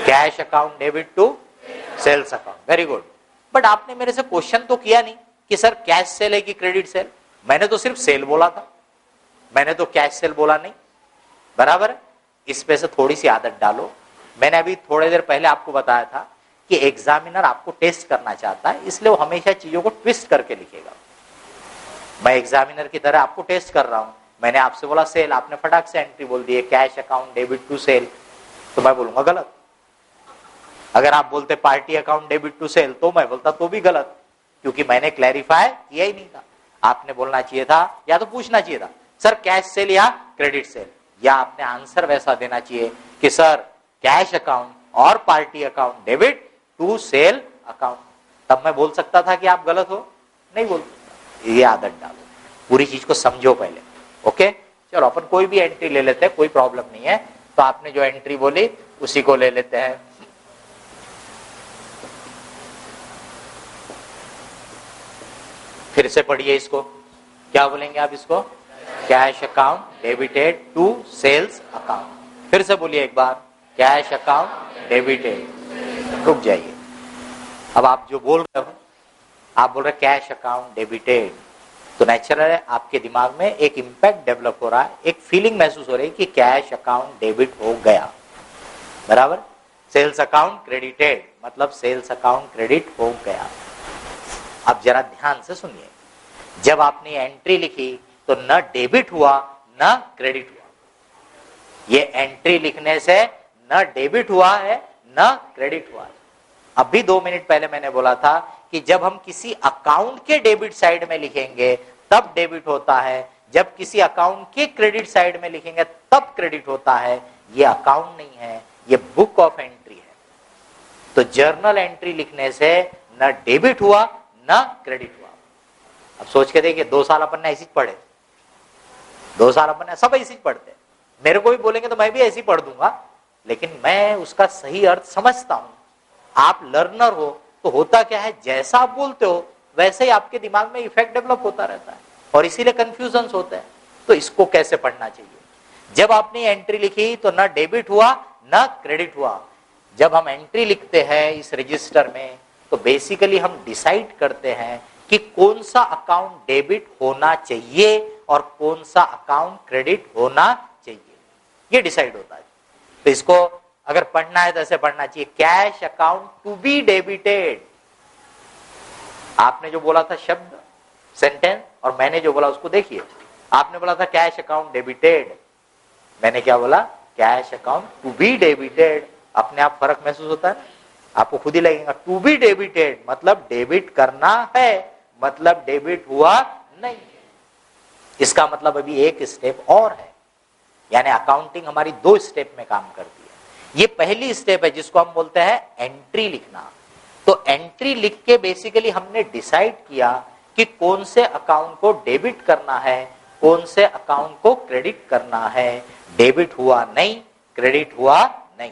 Cash account debit to sales account, very good. But आपने मेरे से क्वेश्चन तो किया नहीं कि सर कैश सेल है कि क्रेडिट सेल। मैंने तो सिर्फ सेल बोला था, मैंने तो कैश सेल बोला नहीं, बराबर। इस पे से थोड़ी सी आदत डालो। मैंने अभी थोड़ी देर पहले आपको बताया था कि एग्जामिनर आपको टेस्ट करना चाहता है, इसलिए वो हमेशा चीजों को ट्विस्ट करके लिखेगा। मैं एग्जामिनर की तरह आपको टेस्ट कर रहा हूं। मैंने आपसे बोला सेल, आपने फटाक से एंट्री बोल दी है cash account debit to sale, तो मैं बोलूंगा गलत। अगर आप बोलते party account debit to sale तो मैं बोलता तो भी गलत, क्योंकि मैंने क्लैरिफाई किया ही नहीं था। आपने बोलना चाहिए था या तो पूछना चाहिए था sir cash sale or credit sale, या आपने आंसर वैसा देना चाहिए कि सर कैश अकाउंट और party account debit to sale account. तब मैं बोल सकता था कि आप गलत हो, नहीं बोल सकता। ये आदत डालो, पूरी चीज को समझो पहले, ओके। चलो अपन कोई भी एंट्री ले लेते हैं, कोई प्रॉब्लम नहीं है। तो आपने जो एंट्री बोली उसी को ले लेते हैं। फिर से पढ़िए इसको, क्या बोलेंगे आप इसको? Cash account debited to sales account. फिर से बोलिए एक बार, कैश अकाउंट डेबिटेड। रुक जाइए, अब आप जो बोल रहे हो, आप बोल रहे कैश अकाउंट डेबिटेड, तो नेचुरल है आपके दिमाग में एक इंपैक्ट डेवलप हो रहा है, एक फीलिंग महसूस हो रही है कि कैश अकाउंट डेबिट हो गया, बराबर। सेल्स अकाउंट क्रेडिटेड मतलब सेल्स अकाउंट क्रेडिट हो गया। अब जरा ध्यान से सुनिए, जब आपने एंट्री लिखी तो न डेबिट हुआ न क्रेडिट हुआ। ये एंट्री लिखने से न डेबिट हुआ है न क्रेडिट हुआ है। अभी 2 मिनट पहले मैंने बोला था कि जब हम किसी अकाउंट के डेबिट साइड में लिखेंगे तब डेबिट होता है, जब किसी अकाउंट के क्रेडिट साइड में लिखेंगे तब क्रेडिट होता है। ये अकाउंट नहीं है, ये बुक ऑफ एंट्री है। तो जर्नल एंट्री लिखने से न डेबिट हुआ न क्रेडिट हुआ। अब सोच के देखिए, 2 साल अपन ने ऐसी पढ़े, 2 साल अपन ने सब ऐसी पढ़ते। मेरे को भी बोलेंगे तो मैं भी ऐसी पढ़ दूंगा, लेकिन मैं उसका सही अर्थ समझता हूं। आप लर्नर हो तो होता क्या है, जैसा आप बोलते हो वैसे ही आपके दिमाग में इफेक्ट डेवलप होता रहता है, और इसीलिए कंफ्यूजन होते हैं। तो इसको कैसे पढ़ना चाहिए? जब आपने एंट्री लिखी तो न डेबिट हुआ न क्रेडिट हुआ। जब हम एंट्री लिखते हैं इस रजिस्टर में तो बेसिकली हम डिसाइड करते हैं कि कौन सा अकाउंट डेबिट होना चाहिए और कौन सा अकाउंट क्रेडिट होना चाहिए, ये डिसाइड होता है। तो इसको अगर पढ़ना है तो ऐसे पढ़ना चाहिए, cash account to be debited. आपने जो बोला था शब्द सेंटेंस और मैंने जो बोला उसको देखिए। आपने बोला था कैश अकाउंट डेबिटेड, मैंने क्या बोला? Cash account to be debited. अपने आप फर्क महसूस होता है, आपको खुद ही लगेगा। टू बी डेबिटेड मतलब डेबिट करना है, मतलब डेबिट हुआ नहीं। इसका मतलब अभी एक स्टेप और है, यानी अकाउंटिंग हमारी 2 स्टेप में काम करती है। ये पहली स्टेप है जिसको हम बोलते हैं एंट्री लिखना। तो एंट्री लिख के बेसिकली हमने डिसाइड किया कि कौन से अकाउंट को डेबिट करना है, कौन से अकाउंट को क्रेडिट करना है। डेबिट हुआ नहीं, क्रेडिट हुआ नहीं।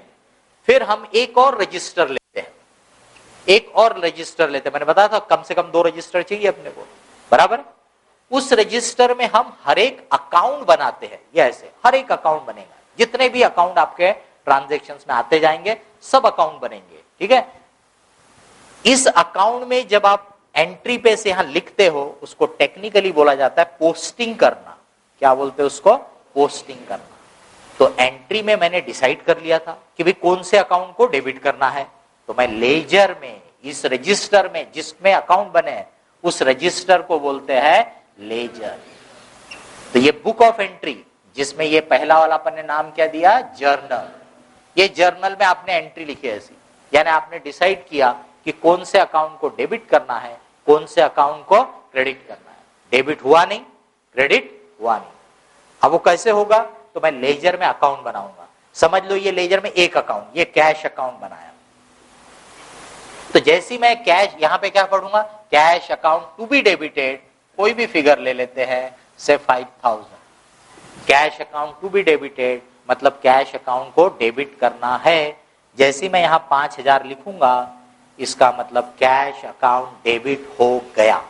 फिर हम एक और रजिस्टर लेते हैं, एक और रजिस्टर लेते हैं। मैंने बताया था कम से कम 2 रजिस्टर चाहिए अपने को, बराबर। उस रजिस्टर में हम हर एक अकाउंट बनाते हैं। ये ऐसे हर एक अकाउंट बनेगा, जितने भी अकाउंट आपके ट्रांजैक्शंस में आते जाएंगे सब अकाउंट बनेंगे, ठीक है। इस अकाउंट में जब आप एंट्री पे से यहां लिखते हो उसको टेक्निकली बोला जाता है पोस्टिंग करना। क्या बोलते हैं उसको? पोस्टिंग करना। तो एंट्री में मैंने डिसाइड कर लिया था कि भाई कौन से अकाउंट को डेबिट करना है, तो मैं लेजर में इस रजिस्टर में जिसमें अकाउंट बने हैं उस रजिस्टर को बोलते हैं लेजर। तो ये बुक ऑफ एंट्री, जिसमें ये पहला वाला अपन ने नाम क्या दिया, जर्नल। ये जर्नल में आपने एंट्री लिखी है ऐसी, यानी आपने डिसाइड किया कि कौन से अकाउंट को डेबिट करना है, कौन से अकाउंट को क्रेडिट करना है। डेबिट हुआ नहीं, क्रेडिट हुआ नहीं। अब वो कैसे होगा, तो मैं लेजर में अकाउंट बनाऊंगा। समझ लो ये लेजर में एक अकाउंट, ये कैश अकाउंट बनाया। तो जैसी मैं कैश यहां पे क्या पढ़ूंगा, cash account to be debited, कोई भी फिगर ले लेते हैं से 5000। Cash account to be debited मतलब कैश अकाउंट को डेबिट करना है। जैसे मैं यहां 5000 लिखूंगा, इसका मतलब कैश अकाउंट डेबिट हो गया।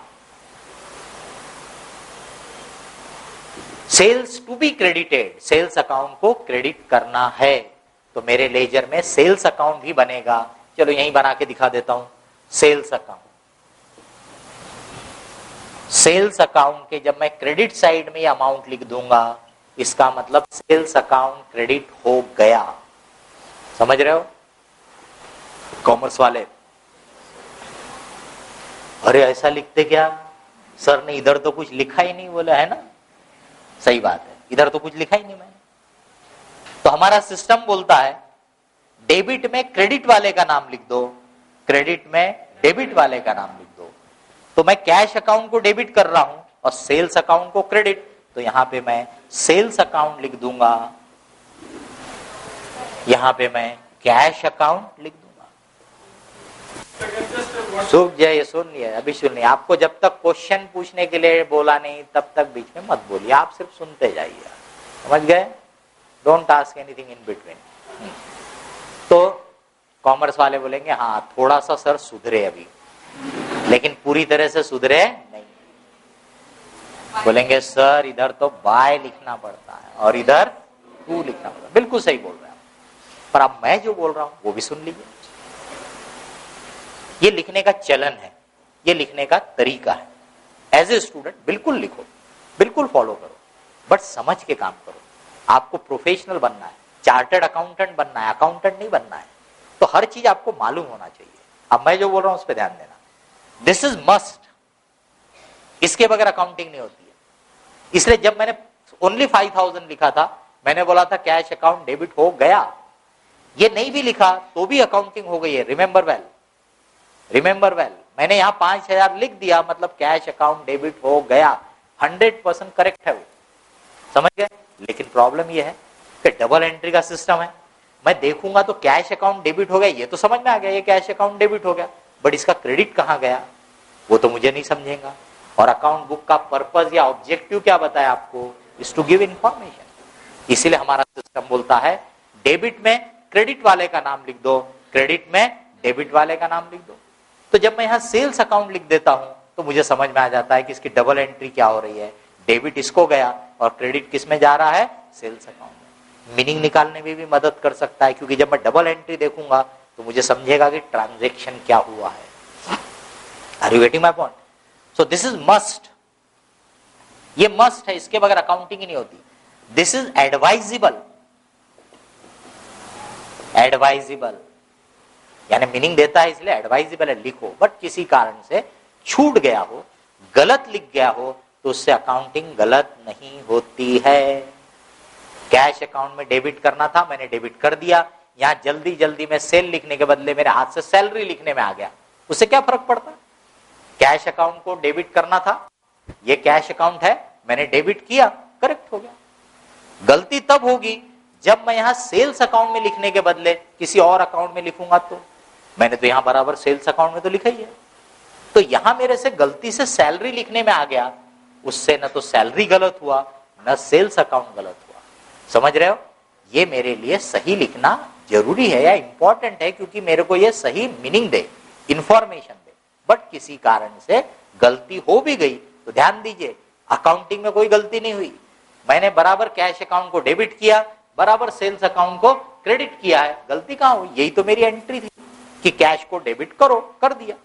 Sales to be credited, sales account को क्रेडिट करना है, तो मेरे लेजर में सेल्स अकाउंट भी बनेगा। चलो यहीं बना के दिखा देता हूं, सेल्स अकाउंट। सेल्स अकाउंट के जब मैं क्रेडिट साइड में अमाउंट लिख दूंगा, इसका मतलब सेल्स अकाउंट क्रेडिट हो गया। समझ रहे हो कॉमर्स वाले? अरे ऐसा लिखते क्या सर ने, इधर तो कुछ लिखा ही नहीं, बोला है ना, सही बात है, इधर तो कुछ लिखा ही नहीं मैंने। तो हमारा सिस्टम बोलता है डेबिट में क्रेडिट वाले का नाम लिख दो, क्रेडिट में डेबिट वाले का नाम लिख दो। तो मैं कैश अकाउंट को डेबिट कर रहा हूं और सेल्स अकाउंट को क्रेडिट, तो यहां पे मैं सेल्स अकाउंट लिख दूंगा, यहां पे मैं कैश अकाउंट लिख दूंगा। सुख जय, सुन लिया अभी, सुनिए। आपको जब तक क्वेश्चन पूछने के लिए बोला नहीं तब तक बीच में मत बोलिए, आप सिर्फ सुनते जाइए। समझ गए? Don't ask anything in between. तो कॉमर्स वाले बोलेंगे हाँ थोड़ा सा सर सुधरे अभी, लेकिन पूरी तरह से सुधरे नहीं। बोलेंगे सर इधर तो बाय लिखना पड़ता है और इधर टू लिखना पड़ता है। बिल्कुल सही बोल रहे हैं, पर अब मैं जो बोल रहा हूं वो भी सुन लीजिए। ये लिखने का चलन है, ये लिखने का तरीका है। एज ए स्टूडेंट बिल्कुल लिखो, बिल्कुल फॉलो करो, बट समझ के काम करो। आपको प्रोफेशनल बनना है, चार्टर्ड अकाउंटेंट बनना है, अकाउंटेंट नहीं बनना है। तो हर चीज आपको मालूम होना चाहिए। अब मैं जो बोल रहा हूं उस पर ध्यान देना, दिस इज मस्ट, इसके बगैर अकाउंटिंग नहीं होती है। इसलिए जब मैंने ओनली 5000 लिखा था, मैंने बोला था कैश अकाउंट डेबिट हो गया। ये नहीं भी लिखा तो भी अकाउंटिंग हो गई है। रिमेंबर वेल, रिमेंबर वेल, मैंने यहां 5000 लिख दिया मतलब कैश अकाउंट डेबिट हो गया। 100% करेक्ट है वो, समझ गए? लेकिन प्रॉब्लम ये है कि डबल एंट्री का सिस्टम है। मैं देखूंगा तो कैश अकाउंट डेबिट हो गया, ये तो समझ में आ गया, ये कैश अकाउंट डेबिट हो गया, बट इसका क्रेडिट कहां गया वो तो मुझे नहीं समझेगा। और अकाउंट बुक का पर्पस या ऑब्जेक्टिव क्या बताया आपको, इज टू गिव इंफॉर्मेशन। इसीलिए हमारा सिस्टम बोलता है डेबिट में क्रेडिट वाले का नाम लिख दो, क्रेडिट में डेबिट वाले का नाम लिख दो। तो जब मैं यहां सेल्स अकाउंट लिख देता हूं तो मुझे समझ में आ जाता है कि इसकी डबल एंट्री क्या हो रही है। डेबिट इसको गया और क्रेडिट किस में जा रहा है, सेल्स अकाउंट में। मीनिंग निकालने में भी मदद कर सकता है, क्योंकि जब मैं डबल एंट्री देखूंगा तो मुझे समझेगा कि ट्रांजैक्शन क्या हुआ है। Are you getting my point? So this is must, ये मस्ट है, इसके बगैर अकाउंटिंग ही नहीं होती। दिस इज एडवाइजेबल, एडवाइजेबल यानी मीनिंग देता है इसलिए एडवाइजेबल है, लिखो। बट किसी कारण से छूट गया हो, गलत लिख गया हो तो उससे अकाउंटिंग गलत नहीं होती है। कैश अकाउंट में डेबिट करना था, मैंने डेबिट कर दिया, यहां जल्दी जल्दी में सेल लिखने के बदले मेरे हाथ से सैलरी लिखने में आ गया, उससे क्या फर्क पड़ता? कैश अकाउंट को डेबिट करना था, ये कैश अकाउंट है, मैंने डेबिट किया, करेक्ट हो गया। गलती तब होगी जब मैं यहां सेल्स अकाउंट में लिखने के बदले किसी और अकाउंट में लिखूंगा, तो मैंने तो यहां बराबर सेल्स अकाउंट में तो लिखा ही है। तो यहां मेरे से गलती से सैलरी लिखने में आ गया, उससे न तो सैलरी गलत हुआ न सेल्स अकाउंट गलत हुआ। समझ रहे हो? ये मेरे लिए सही लिखना जरूरी है या इंपॉर्टेंट है, क्योंकि मेरे को ये सही meaning they, information they. But किसी कारण से गलती हो भी गई तो ध्यान दीजिए, अकाउंटिंग में कोई गलती नहीं हुई। मैंने बराबर कैश अकाउंट को डेबिट किया, बराबर सेल्स अकाउंट को क्रेडिट किया है। गलती कहां हुई? यही तो मेरी एंट्री थी कि कैश को डेबिट करो, कर दिया,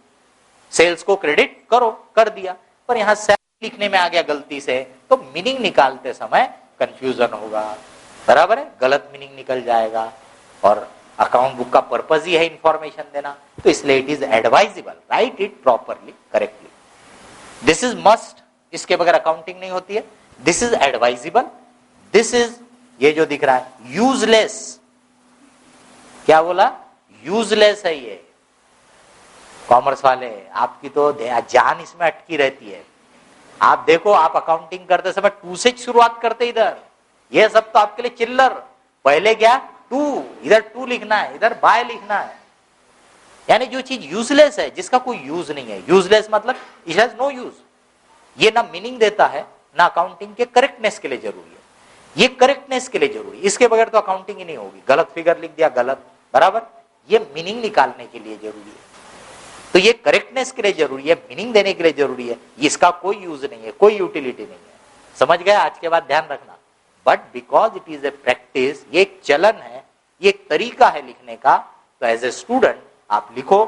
सेल्स को क्रेडिट करो, कर दिया। पर यहां सैलरी लिखने में आ गया गलती से, तो मीनिंग निकालते समय कंफ्यूजन होगा, बराबर है, गलत मीनिंग निकल जाएगा और अकाउंट बुक का पर्पज ही है इंफॉर्मेशन देना, तो इसलिए it is advisable, right it properly, correctly. This is must, इसके बगैर अकाउंटिंग नहीं होती है। This is advisable, this is, ये जो दिख रहा है यूजलेस, क्या बोला, यूजलेस है ये। कॉमर्स वाले आपकी तो जान इसमें अटकी रहती है। आप देखो, आप अकाउंटिंग करते समय टू से शुरुआत करते इधर, ये सब तो आपके लिए चिल्लर, पहले क्या टू, इधर टू लिखना है, इधर बाय लिखना है। यानी जो चीज यूजलेस है, जिसका कोई यूज नहीं है, यूजलेस मतलब इट हैज नो यूज, ये ना मीनिंग देता है, ना अकाउंटिंग के करेक्टनेस के लिए जरूरी है। ये करेक्टनेस के लिए जरूरी है, इसके बगैर तो अकाउंटिंग ही नहीं होगी। गलत फिगर लिख दिया, गलत, बराबर, ये मीनिंग निकालने के लिए जरूरी है। तो ये करेक्टनेस के लिए जरूरी है, मीनिंग देने के लिए जरूरी है, इसका कोई यूज नहीं है, कोई यूटिलिटी नहीं है। समझ गए? आज के बाद ध्यान रखना। But because it is a practice, ये एक चलन है, ये एक तरीका है लिखने का, तो एज ए स्टूडेंट आप लिखो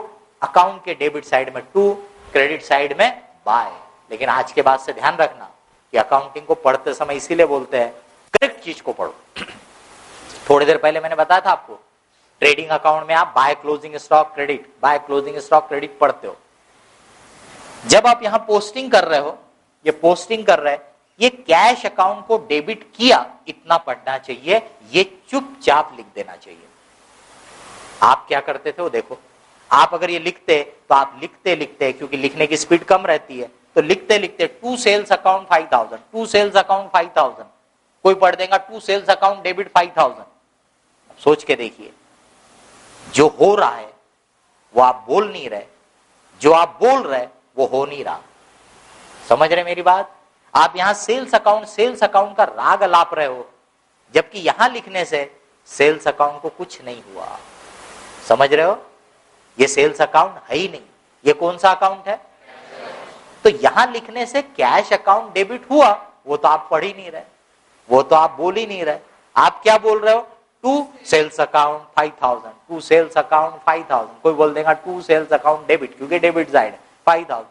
अकाउंट के डेबिट साइड में टू, क्रेडिट साइड में बाय। लेकिन आज के बाद से ध्यान रखना कि अकाउंटिंग को पढ़ते समय इसीलिए बोलते हैं करेक्ट चीज को पढ़ो। थोड़ी देर पहले मैंने बताया था आपको, ट्रेडिंग अकाउंट में आप by closing stock credit, by closing stock credit पढ़ते हो। जब आप यहां पोस्टिंग कर रहे हो, ये पोस्टिंग कर रहे हैं, ये कैश अकाउंट को डेबिट किया, इतना पढ़ना चाहिए, ये चुपचाप लिख देना चाहिए। आप क्या करते थे वो देखो, आप अगर ये लिखते तो आप लिखते लिखते, क्योंकि लिखने की स्पीड कम रहती है, तो लिखते लिखते to sales account 5000, to sales account 5000, कोई पढ़ देगा टू सेल्स अकाउंट डेबिट 5000। सोच के देखिए, जो हो रहा है वो आप बोल नहीं रहे, जो आप बोल रहे वो हो नहीं रहा। समझ रहे मेरी बात? आप यहां सेल्स अकाउंट का राग अलाप रहे हो, जबकि यहां लिखने से सेल्स अकाउंट को कुछ नहीं हुआ। समझ रहे हो? ये सेल्स अकाउंट है ही नहीं। ये कौन सा अकाउंट है? तो यहां लिखने से कैश अकाउंट डेबिट हुआ, वो तो आप पढ़ ही नहीं रहे, वो तो आप बोल ही नहीं रहे। आप क्या बोल रहे हो? To sales account 5000, to sales account 5000। कोई बोल देगा टू सेल्स अकाउंट डेबिट, क्योंकि डेबिट साइड 5000।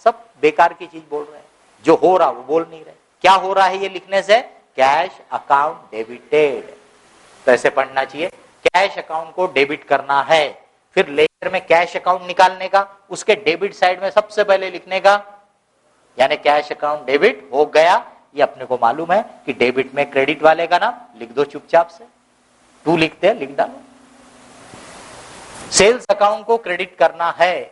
सब बेकार की चीज बोल रहे हैं, जो हो रहा वो बोल नहीं रहे। क्या हो रहा है ये लिखने से? Cash account debited. तो ऐसे पढ़ना चाहिए, कैश अकाउंट को डेबिट करना है, फिर लेजर में कैश अकाउंट निकालने का, उसके डेबिट साइड में सबसे पहले लिखने का, यानी कैश अकाउंट डेबिट हो गया। ये अपने को मालूम है कि डेबिट में क्रेडिट वाले का नाम लिख दो चुपचाप से, टू लिखते हैं, लिख डालो। सेल्स अकाउंट को क्रेडिट करना है,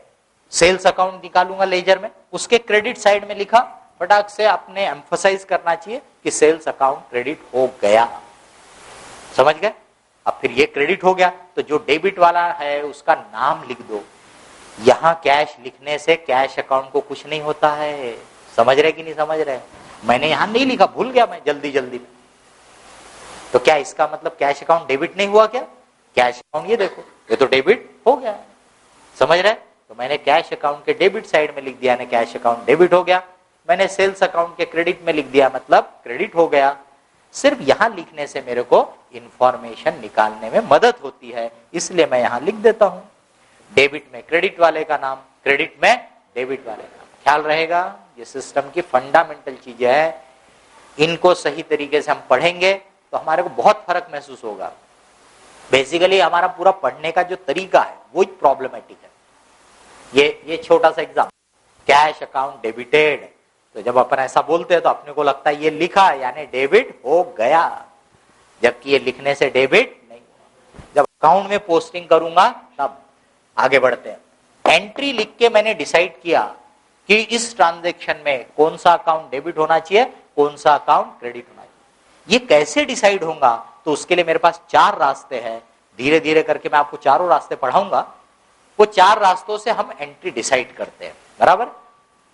सेल्स अकाउंट निकालूंगा लेजर में, उसके क्रेडिट साइड में लिखा, फटाक से आपने एम्फसाइज करना चाहिए कि सेल्स अकाउंट क्रेडिट हो गया। समझ गए? अब फिर ये क्रेडिट हो गया, तो जो डेबिट वाला है उसका नाम लिख दो। यहां कैश लिखने से कैश अकाउंट को कुछ नहीं होता है। समझ रहे कि नहीं समझ रहे? मैंने यहां नहीं लिखा, भूल गया मैं जल्दी जल्दी में। तो क्या इसका मतलब कैश अकाउंट डेबिट नहीं हुआ क्या? कैश अकाउंट ये देखो, ये तो डेबिट हो गया है। समझ रहे? तो मैंने कैश अकाउंट के डेबिट साइड में लिख दिया, ने कैश अकाउंट डेबिट हो गया। मैंने सेल्स अकाउंट के क्रेडिट में लिख दिया, मतलब क्रेडिट हो गया। सिर्फ यहां लिखने से मेरे को इंफॉर्मेशन निकालने में मदद होती है, इसलिए मैं यहां लिख देता हूं। डेबिट में क्रेडिट वाले का नाम, क्रेडिट में डेबिट वाले का नाम। ख्याल रहेगा, ये सिस्टम की फंडामेंटल चीजें हैं। इनको सही तरीके से हम पढ़ेंगे तो हमारे को बहुत फर्क महसूस होगा। बेसिकली हमारा पूरा पढ़ने का जो तरीका है वो ही प्रॉब्लमेटिक है। ये छोटा सा एग्जाम, कैश अकाउंट डेबिटेड, तो जब अपन ऐसा बोलते हैं तो अपने को लगता है ये लिखा यानी डेबिट हो गया, जबकि ये लिखने से डेबिट नहीं हुआ। जब अकाउंट में पोस्टिंग करूंगा तब आगे बढ़ते हैं। एंट्री लिख के मैंने डिसाइड किया कि इस ट्रांजैक्शन में कौन सा अकाउंट डेबिट होना चाहिए, कौन सा अकाउंट क्रेडिट होना चाहिए। ये कैसे डिसाइड होगा? तो उसके लिए मेरे पास 4 रास्ते हैं। धीरे धीरे करके मैं आपको चारों रास्ते पढ़ाऊंगा। वो 4 रास्तों से हम एंट्री डिसाइड करते हैं, बराबर।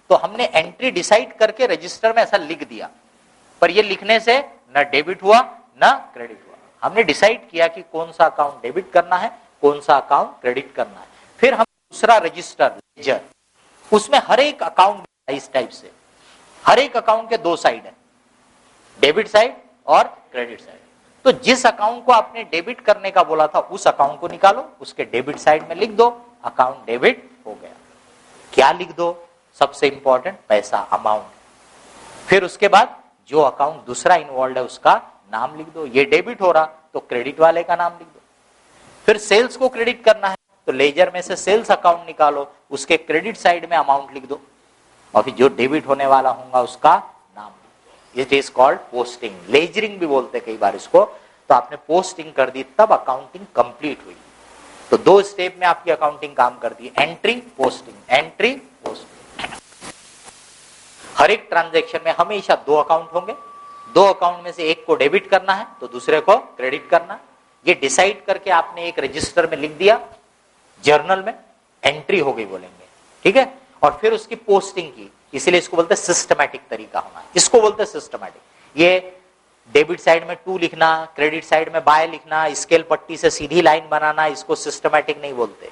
तो हमने एंट्री डिसाइड करके रजिस्टर में ऐसा लिख दिया, पर ये लिखने से न डेबिट हुआ न क्रेडिट हुआ। हमने डिसाइड किया कि कौन सा अकाउंट डेबिट करना है, कौन सा अकाउंट क्रेडिट करना है। फिर हम दूसरा रजिस्टर लेजर, उसमें हर एक अकाउंट इस टाइप से, हर एक अकाउंट के 2 साइड है, डेबिट साइड और क्रेडिट साइड। तो जिस अकाउंट को आपने डेबिट करने का बोला था उस अकाउंट को निकालो, उसके डेबिट साइड में लिख दो अकाउंट डेबिट हो गया। क्या लिख दो? सबसे इंपॉर्टेंट पैसा, अमाउंट। फिर उसके बाद जो अकाउंट दूसरा इन्वॉल्व है उसका नाम लिख दो। ये डेबिट हो रहा तो क्रेडिट वाले का नाम लिख दो। फिर सेल्स को क्रेडिट करना है तो लेजर में से सेल्स अकाउंट निकालो, उसके क्रेडिट साइड में अमाउंट लिख दो और फिर जो डेबिट होने वाला होगा उसका नाम। इट इज कॉल्ड पोस्टिंग, लेजरिंग भी बोलते कई बार इसको। तो आपने पोस्टिंग कर दी तब अकाउंटिंग कंप्लीट हुई। तो 2 स्टेप में आपकी अकाउंटिंग काम करती है, एंट्री पोस्टिंग, एंट्री पोस्टिंग। हर एक ट्रांजैक्शन में हमेशा 2 अकाउंट होंगे, 2 अकाउंट में से एक को डेबिट करना है तो दूसरे को क्रेडिट करना। ये डिसाइड करके आपने एक रजिस्टर में लिख दिया, जर्नल में एंट्री हो गई बोलेंगे, ठीक है। और फिर उसकी पोस्टिंग की, इसीलिए इसको बोलते हैं सिस्टमैटिक तरीका होना, इसको बोलते हैं सिस्टमैटिक। ये डेबिट साइड में 2 लिखना, क्रेडिट साइड में बाय लिखना, स्केल पट्टी से सीधी लाइन बनाना, इसको सिस्टमैटिक नहीं बोलते,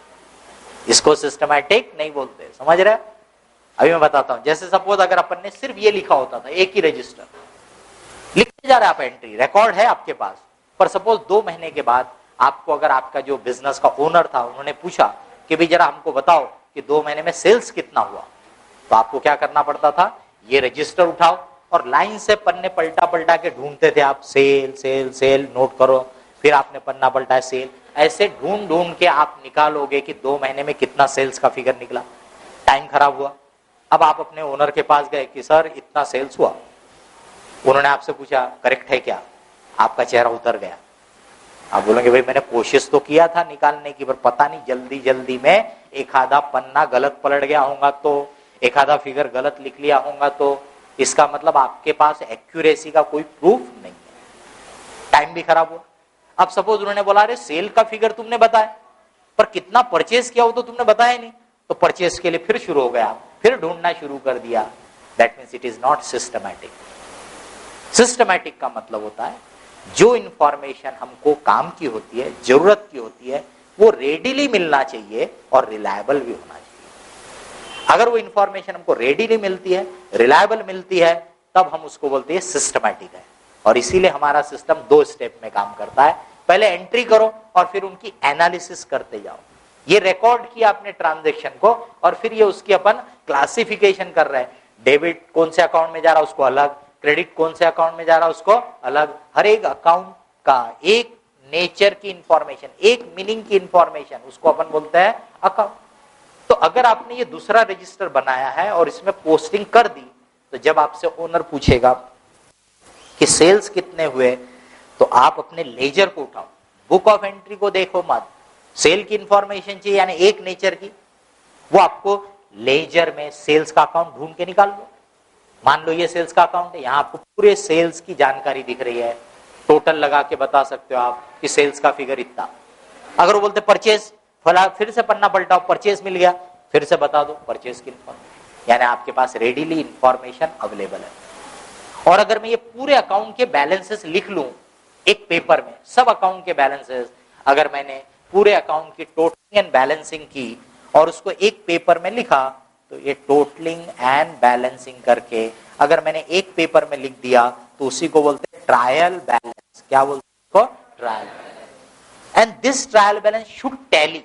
इसको सिस्टमैटिक नहीं बोलते, समझ रहे? अभी मैं बताता हूं। जैसे सपोज अगर अपन ने सिर्फ ये लिखा होता था, एक ही रजिस्टर लिखते जा रहे आप, एंट्री रिकॉर्ड है आपके पास, पर सपोज 2 महीने के बाद आपको अगर आपका जो बिजनेस का ओनर था उन्होंने पूछा कि भाई जरा हमको बताओ कि 2 महीने में सेल्स कितना हुआ, तो आपको क्या करना पड़ता था, ये रजिस्टर उठाओ और लाइन से पन्ने पलटा पलटा के ढूंढते थे आप, सेल सेल सेल नोट करो, फिर आपने पन्ना पलटा सेल, ऐसे ढूंढ ढूंढ के आप निकालोगे कि 2 महीने में कितना सेल्स का फिगर निकला। टाइम खराब हुआ। अब आप अपने ओनर के पास गए कि सर इतना सेल्स हुआ, उन्होंने आपसे पूछा करेक्ट है क्या, आपका चेहरा उतर गया। आप बोलेंगे भाई मैंने कोशिश तो किया था निकालने की, पर पता नहीं जल्दी जल्दी में एक आधा पन्ना गलत पलट गया होगा, तो एक आधा फिगर गलत लिख लिया होगा, तो इसका मतलब आपके पास एक्यूरेसी का कोई प्रूफ नहीं है। टाइम भी खराब हुआ। अब सपोज उन्होंने बोला अरे सेल का फिगर तुमने बताया पर कितना परचेज किया हो तो तुमने बताया नहीं, तो परचेज के लिए फिर शुरू हो गया, फिर ढूंढना शुरू कर दिया। That means it is not systematic. Systematic का मतलब होता है जो इंफॉर्मेशन हमको काम की होती है, जरूरत की होती है, वो रेडीली मिलना चाहिए और रिलायबल भी होना चाहिए। अगर वो इंफॉर्मेशन हमको रेडीली मिलती है, रिलायबल मिलती है, तब हम उसको बोलते हैं सिस्टमैटिक है। और इसीलिए हमारा सिस्टम 2 स्टेप में काम करता है, पहले एंट्री करो और फिर उनकी एनालिसिस करते जाओ। ये रिकॉर्ड किया आपने ट्रांजैक्शन को और फिर ये उसकी अपन क्लासिफिकेशन कर रहे हैं, डेबिट कौन से अकाउंट में जा रहा है उसको अलग, क्रेडिट कौन से अकाउंट में जा रहा है उसको अलग। हर एक अकाउंट का एक नेचर की इंफॉर्मेशन, एक मीनिंग की इंफॉर्मेशन, उसको अपन बोलते हैं अकाउंट। तो अगर आपने ये दूसरा रजिस्टर बनाया है और इसमें पोस्टिंग कर दी, तो जब आपसे ओनर पूछेगा कि सेल्स कितने हुए, तो आप अपने लेजर को उठाओ, बुक ऑफ एंट्री को देखो मत। सेल की इंफॉर्मेशन चाहिए यानी एक नेचर की, वो आपको लेजर में सेल्स का अकाउंट ढूंढ के निकाल लो। मान लो ये सेल्स का अकाउंट है, यहां आपको पूरे सेल्स की जानकारी दिख रही है, टोटल लगा के बता सकते हो आप कि सेल्स का फिगर इतना। अगर वो बोलते परचेज, फिर से पन्ना पलटाओ, परचेज मिल गया, फिर से बता दो परचेज की इंफॉर्मेशन, यानी आपके पास रेडीली इंफॉर्मेशन अवेलेबल है। और अगर मैं ये पूरे अकाउंट के बैलेंसेस लिख लूं एक पेपर में, सब अकाउंट के बैलेंसेस, अगर मैंने पूरे अकाउंट की टोटलिंग एंड बैलेंसिंग की और उसको एक पेपर में लिखा, तो ये टोटलिंग एंड बैलेंसिंग करके अगर मैंने एक पेपर में लिख दिया तो उसी को बोलते हैं ट्रायल बैलेंस। क्या बोलते हैं? Trial balance. And this trial balance should tally.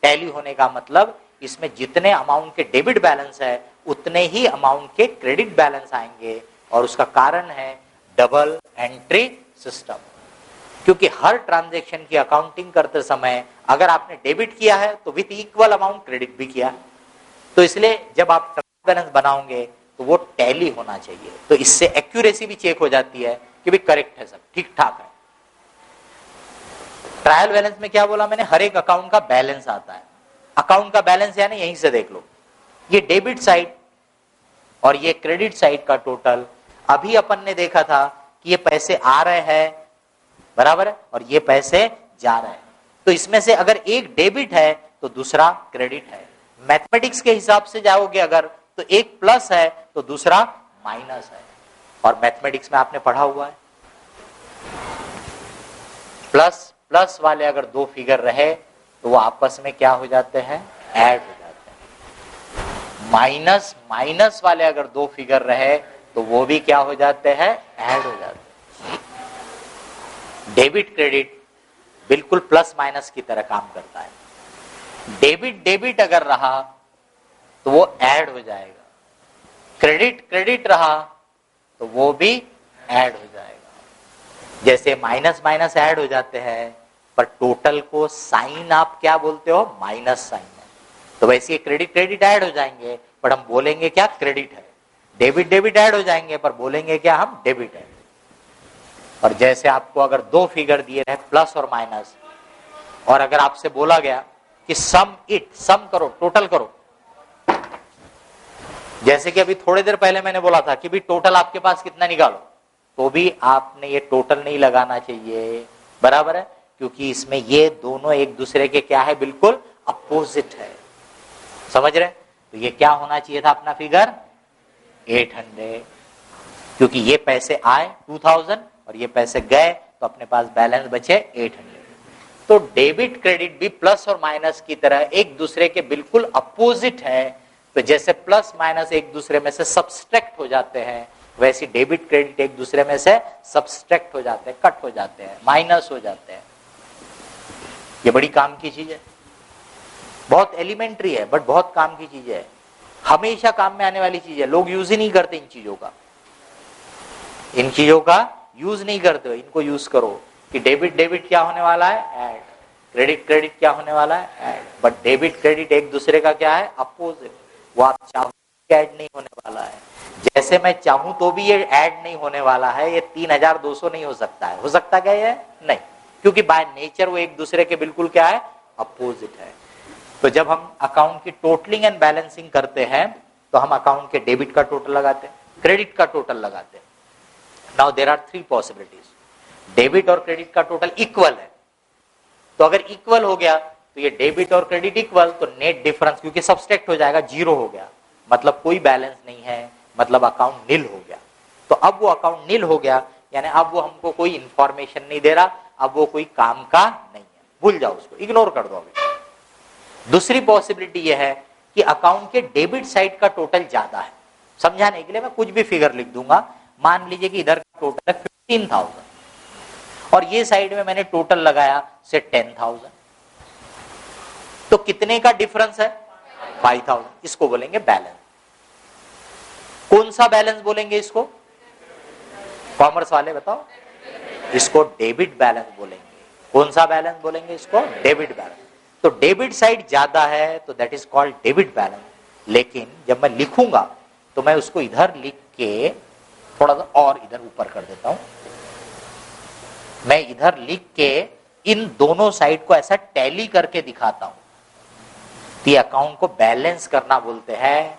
Tally होने का मतलब इसमें जितने अमाउंट के डेबिट बैलेंस है उतने ही अमाउंट के क्रेडिट बैलेंस आएंगे, और उसका कारण है डबल एंट्री सिस्टम। क्योंकि हर ट्रांजैक्शन की अकाउंटिंग करते समय अगर आपने डेबिट किया है तो विथ इक्वल अमाउंट क्रेडिट भी किया है, तो इसलिए जब आप ट्रायल बैलेंस बनाओगे तो वो टैली होना चाहिए। तो इससे एक्यूरेसी भी चेक हो जाती है कि भी करेक्ट है, सब ठीक ठाक है। ट्रायल बैलेंस में क्या बोला मैंने, हर एक अकाउंट का बैलेंस आता है। अकाउंट का बैलेंस यानी यहीं से देख लो, ये डेबिट साइड और ये क्रेडिट साइड का टोटल। अभी अपन ने देखा था कि ये पैसे आ रहे हैं, बराबर है, और ये पैसे जा रहे हैं। तो इसमें से अगर एक डेबिट है तो दूसरा क्रेडिट है। मैथमेटिक्स के हिसाब से जाओगे अगर, तो एक प्लस है तो दूसरा माइनस है। और मैथमेटिक्स में आपने पढ़ा हुआ है, प्लस प्लस वाले अगर 2 फिगर रहे तो वो आपस में क्या हो जाते हैं, ऐड हो जाते हैं। माइनस माइनस वाले अगर 2 फिगर रहे तो वो भी क्या हो जाते हैं, ऐड हो जाते हैं। डेबिट क्रेडिट बिल्कुल प्लस माइनस की तरह काम करता है। डेबिट डेबिट अगर रहा तो वो ऐड हो जाएगा, क्रेडिट क्रेडिट रहा तो वो भी ऐड हो जाएगा। जैसे माइनस माइनस ऐड हो जाते हैं, पर टोटल को साइन आप क्या बोलते हो, माइनस साइन है। तो वैसे ये क्रेडिट क्रेडिट ऐड हो जाएंगे, पर हम बोलेंगे क्या, क्रेडिट है। डेबिट डेबिट ऐड हो जाएंगे, पर बोलेंगे क्या हम, डेबिट है। और जैसे आपको अगर दो फिगर दिए रहे प्लस और माइनस, और अगर आपसे बोला गया कि सम करो, टोटल करो, जैसे कि अभी थोड़ी देर पहले मैंने बोला था कि भी टोटल आपके पास कितना निकालो, तो भी आपने ये टोटल नहीं लगाना चाहिए, बराबर है, क्योंकि इसमें ये दोनों एक दूसरे के क्या है, बिल्कुल अपोजिट है। समझ रहे? तो ये क्या होना चाहिए था अपना फिगर, 800, क्योंकि ये पैसे आए 2000 और ये पैसे गए, तो अपने पास बैलेंस बचे 800। तो डेबिट क्रेडिट भी प्लस और माइनस की तरह एक दूसरे के बिल्कुल अपोजिट है। तो जैसे प्लस माइनस एक दूसरे में से सब्सट्रैक्ट हो जाते हैं, वैसे डेबिट क्रेडिट एक दूसरे में से सब्सट्रैक्ट हो जाते हैं, कट हो जाते हैं, माइनस हो जाते हैं। ये बड़ी काम की चीज है, बहुत एलिमेंट्री है, बट बहुत काम की चीज है, हमेशा काम में आने वाली चीज है। लोग यूज ही नहीं करते इन चीजों का, इन चीजों का यूज नहीं करते हो, इनको यूज करो कि डेबिट डेबिट क्या होने वाला है, ऐड, क्रेडिट क्रेडिट क्या होने वाला है, ऐड। बट डेबिट क्रेडिट एक दूसरे का क्या है, अपोजिट। वो आप चाहो ऐड नहीं होने वाला है, जैसे मैं चाहूं तो भी ये ऐड नहीं होने वाला है। ये 3200 नहीं हो सकता है, हो सकता क्या ये, नहीं, क्योंकि बाय नेचर वो एक दूसरे के बिल्कुल क्या है, अपोजिट है। तो जब हम अकाउंट की टोटलिंग एंड बैलेंसिंग करते हैं, तो हम अकाउंट के डेबिट का टोटल लगाते हैं, क्रेडिट का टोटल लगाते हैं। Now there are 3 possibilities, debit और क्रेडिट का टोटल इक्वल है, तो अगर इक्वल हो गया तो ये डेबिट और क्रेडिट इक्वल, तो नेट डिफरेंस क्योंकि सब्सट्रैक्ट हो जाएगा, 0 हो गया, मतलब कोई बैलेंस नहीं है, मतलब अकाउंट नील हो गया। तो अब वो अकाउंट नील हो गया, यानी अब वो हमको कोई इंफॉर्मेशन नहीं दे रहा, अब वो कोई काम का नहीं है, भूल जाओ उसको, इग्नोर कर दो अभी। दूसरी पॉसिबिलिटी ये है कि अकाउंट के डेबिट साइड का टोटल ज्यादा है। समझाने के लिए मैं कुछ भी फिगर लिख दूंगा, मान लीजिए कि इधर का टोटल है 15,000 और ये साइड में मैंने टोटल लगाया से 10,000, तो कितने का डिफरेंस है, 5,000। इसको बोलेंगे बैलेंस। कौन सा बैलेंस बोलेंगे इसको, कॉमर्स वाले बताओ, इसको डेबिट बैलेंस बोलेंगे। कौन सा बैलेंस बोलेंगे इसको, डेबिट बैलेंस। तो डेबिट साइड ज्यादा है तो that is called debit balance. लेकिन जब मैं लिखूंगा तो मैं उसको इधर लिख के थोड़ा सा और इधर ऊपर कर देता हूं, मैं इधर लिख के इन दोनों साइड को ऐसा टैली करके दिखाता हूं। तो अकाउंट को बैलेंस करना बोलते हैं,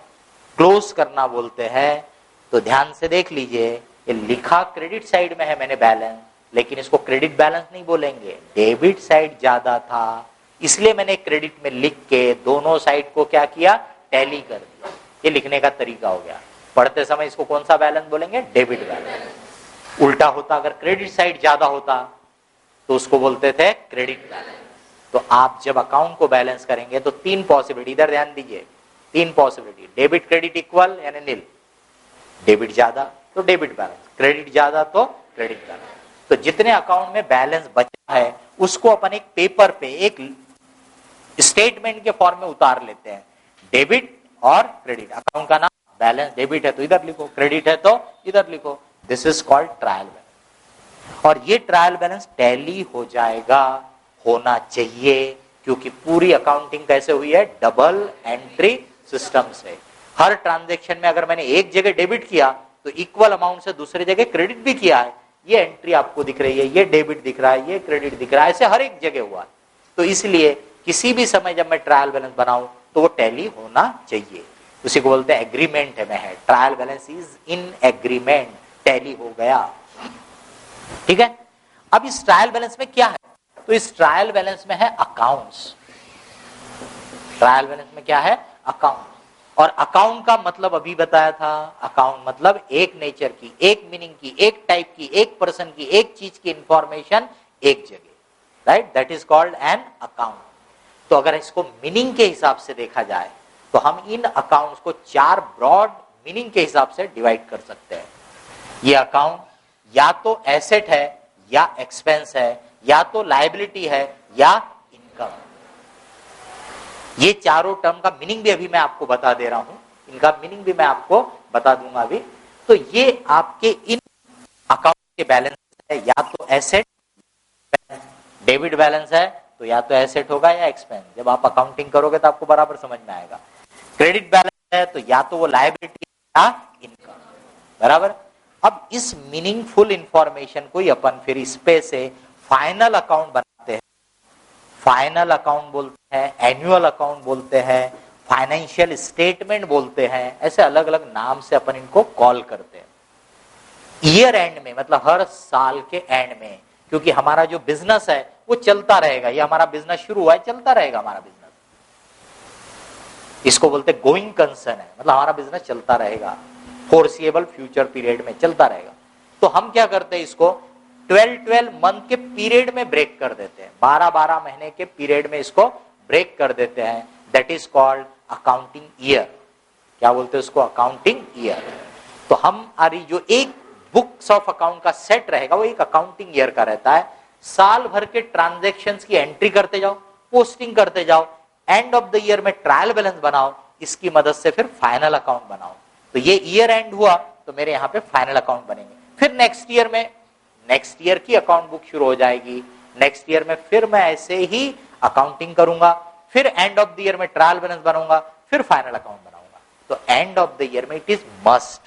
क्लोज करना बोलते हैं। तो ध्यान से देख लीजिए, ये लिखा क्रेडिट साइड में है मैंने बैलेंस, लेकिन इसको क्रेडिट बैलेंस नहीं बोलेंगे, डेबिट साइड ज्यादा था, इसलिए मैंने क्रेडिट में लिख के दोनों साइड को क्या किया, टैली कर दिया। ये लिखने का तरीका हो गया। पढ़ते समय इसको कौन सा बैलेंस बोलेंगे, डेबिट बैलेंस। उल्टा होता, अगर क्रेडिट साइड ज्यादा होता तो उसको बोलते थे क्रेडिट बैलेंस। तो आप जब अकाउंट को बैलेंस करेंगे तो 3 पॉसिबिलिटी, इधर ध्यान दीजिए, 3 पॉसिबिलिटी, डेबिट क्रेडिट इक्वल यानी नील, डेबिट ज्यादा तो डेबिट बैलेंस, क्रेडिट ज्यादा तो क्रेडिट बैलेंस। तो जितने अकाउंट में बैलेंस बचा है उसको अपन एक पेपर पे एक स्टेटमेंट के फॉर्म में उतार लेते हैं, डेबिट और क्रेडिट। अकाउंट का नाम बैलेंस, डेबिट है तो इधर लिखो, क्रेडिट है तो इधर लिखो। This is called trial balance. और ये ट्रायल बैलेंस टैली हो जाएगा, होना चाहिए, क्योंकि पूरी अकाउंटिंग कैसे हुई है, डबल एंट्री सिस्टम से। हर ट्रांजैक्शन में अगर मैंने एक जगह डेबिट किया तो इक्वल अमाउंट से दूसरी जगह क्रेडिट भी किया है, ये एंट्री आपको दिख रही है, ये डेबिट दिख रहा है, ये क्रेडिट दिख रहा है, ऐसे हर एक जगह हुआ। तो इसलिए किसी भी समय जब मैं ट्रायल बैलेंस बनाऊं तो वो टैली होना चाहिए। उसी को बोलते हैं एग्रीमेंट है, मैं है trial balance is in agreement, tally हो गया। ठीक है, अब इस ट्रायल बैलेंस में क्या है, तो इस ट्रायल बैलेंस में है अकाउंट्स। ट्रायल बैलेंस में क्या है, अकाउंट। और अकाउंट का मतलब अभी बताया था, अकाउंट मतलब एक नेचर की, एक मीनिंग की, एक टाइप की, एक पर्सन की, एक चीज की इंफॉर्मेशन एक जगह, right, that is called an account. तो अगर इसको मीनिंग के हिसाब से देखा जाए तो हम इन अकाउंट्स को 4 ब्रॉड मीनिंग के हिसाब से डिवाइड कर सकते हैं। ये अकाउंट या तो एसेट है या एक्सपेंस है, या तो लायबिलिटी है या इनकम। ये चारों टर्म का मीनिंग भी अभी मैं आपको बता दे रहा हूं, इनका मीनिंग भी मैं आपको बता दूंगा अभी। तो ये आपके इन अकाउंट के बैलेंस है, या तो एसेट डेबिट बैलेंस है तो या तो एसेट होगा या एक्सपेंस, जब आप अकाउंटिंग करोगे तो आपको बराबर समझ में आएगा। क्रेडिट बैलेंस है तो या तो वो लायबिलिटी या इनकम, बराबर। अब इस मीनिंगफुल इंफॉर्मेशन को ही अपन फिर इस पे से फाइनल अकाउंट बनाते हैं। फाइनल अकाउंट बोलते हैं, एनुअल अकाउंट बोलते हैं, फाइनेंशियल स्टेटमेंट बोलते हैं, ऐसे अलग अलग नाम से अपन इनको कॉल करते हैं। ईयर एंड में मतलब हर साल के एंड में, क्योंकि हमारा जो बिजनेस है वो चलता रहेगा, ये हमारा बिजनेस शुरू हुआ है, चलता रहेगा हमारा बिजनेस, इसको बोलते गोइंग कंसर्न है, मतलब हमारा बिजनेस चलता रहेगा, फोर्सिएबल फ्यूचर पीरियड में चलता रहेगा। तो हम क्या करते हैं, इसको 12 मंथ के पीरियड में ब्रेक कर देते हैं, 12 महीने के पीरियड में इसको ब्रेक कर देते हैं। That is called accounting year. क्या बोलते हैं उसको, अकाउंटिंग ईयर। तो हमारी जो एक बुक्स ऑफ अकाउंट का सेट रहेगा वो एक अकाउंटिंग ईयर का रहता है। साल भर के ट्रांजैक्शंस की एंट्री करते जाओ, पोस्टिंग करते जाओ, एंड ऑफ द ईयर में ट्रायल बैलेंस बनाओ, इसकी मदद से फिर फाइनल अकाउंट बनाओ। तो ये ईयर एंड हुआ तो मेरे यहाँ पे फाइनल अकाउंट बनेंगे। फिर नेक्स्ट ईयर में नेक्स्ट ईयर की अकाउंट बुक शुरू हो जाएगी, नेक्स्ट ईयर में फिर मैं ऐसे ही अकाउंटिंग करूंगा, फिर एंड ऑफ द ईयर में ट्रायल बैलेंस बनाऊंगा, फिर फाइनल अकाउंट बनाऊंगा। तो एंड ऑफ द ईयर में इट इज मस्ट,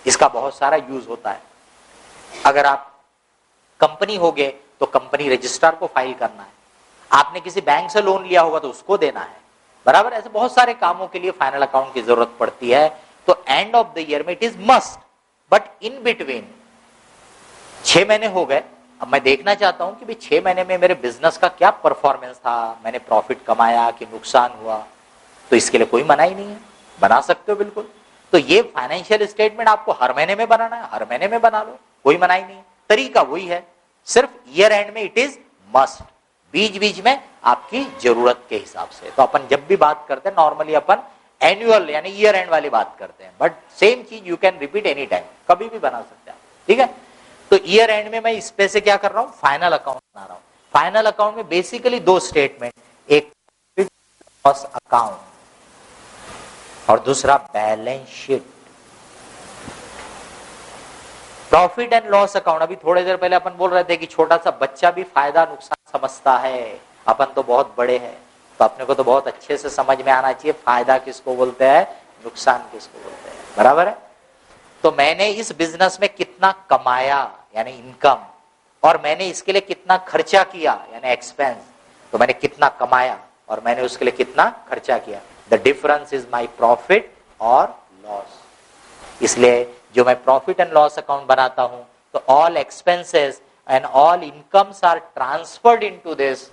इसका बहुत सारा यूज होता है। अगर आप कंपनी होगे तो कंपनी रजिस्ट्रार को फाइल करना है, आपने किसी बैंक से लोन लिया होगा तो उसको देना है, बराबर। ऐसे बहुत सारे कामों के लिए फाइनल अकाउंट की जरूरत पड़ती है। तो एंड ऑफ द ईयर में it is must, but in between 6 महीने हो गए, अब मैं देखना चाहता हूं कि भाई 6 महीने में मेरे बिजनेस का क्या परफॉर्मेंस था, मैंने प्रॉफिट कमाया कि नुकसान हुआ, तो इसके लिए कोई मनाही नहीं है, बना सकते हो बिल्कुल। तो ये फाइनेंशियल स्टेटमेंट आपको हर महीने में बनाना है, हर महीने में बना लो, कोई मनाही नहीं, तरीका वही है, सिर्फ ईयर एंड में इट इज मस्ट, बीच बीच में आपकी जरूरत के हिसाब से। तो अपन जब भी बात करते हैं नॉर्मली अपन एनुअल यानी ईयर एंड वाली बात करते हैं, बट सेम चीज you can repeat any time, कभी भी बना सकते हैं, ठीक है। तो ईयर एंड में मैं इस पे से क्या कर रहा हूं, फाइनल अकाउंट बना रहा हूं। फाइनल अकाउंट में बेसिकली 2 स्टेटमेंट, एक लॉस अकाउंट और दूसरा balance sheet. Profit and loss account, अभी थोड़ी देर पहले अपन बोल रहे थे कि छोटा सा बच्चा भी फायदा नुकसान समझता है, अपन तो बहुत बड़े हैं, तो अपने को तो बहुत अच्छे से समझ में आना चाहिए फायदा किसको बोलते हैं, नुकसान किसको बोलते हैं, बराबर है। तो मैंने इस बिजनेस में कितना कमाया यानी इनकम, और मैंने इसके लिए कितना खर्चा किया यानी एक्सपेंस। तो मैंने कितना कमाया और मैंने उसके लिए कितना खर्चा किया, the difference is my profit और लॉस। इसलिए जो मैं प्रॉफिट एंड लॉस अकाउंट बनाता हूं तो all expenses and all incomes are transferred into this,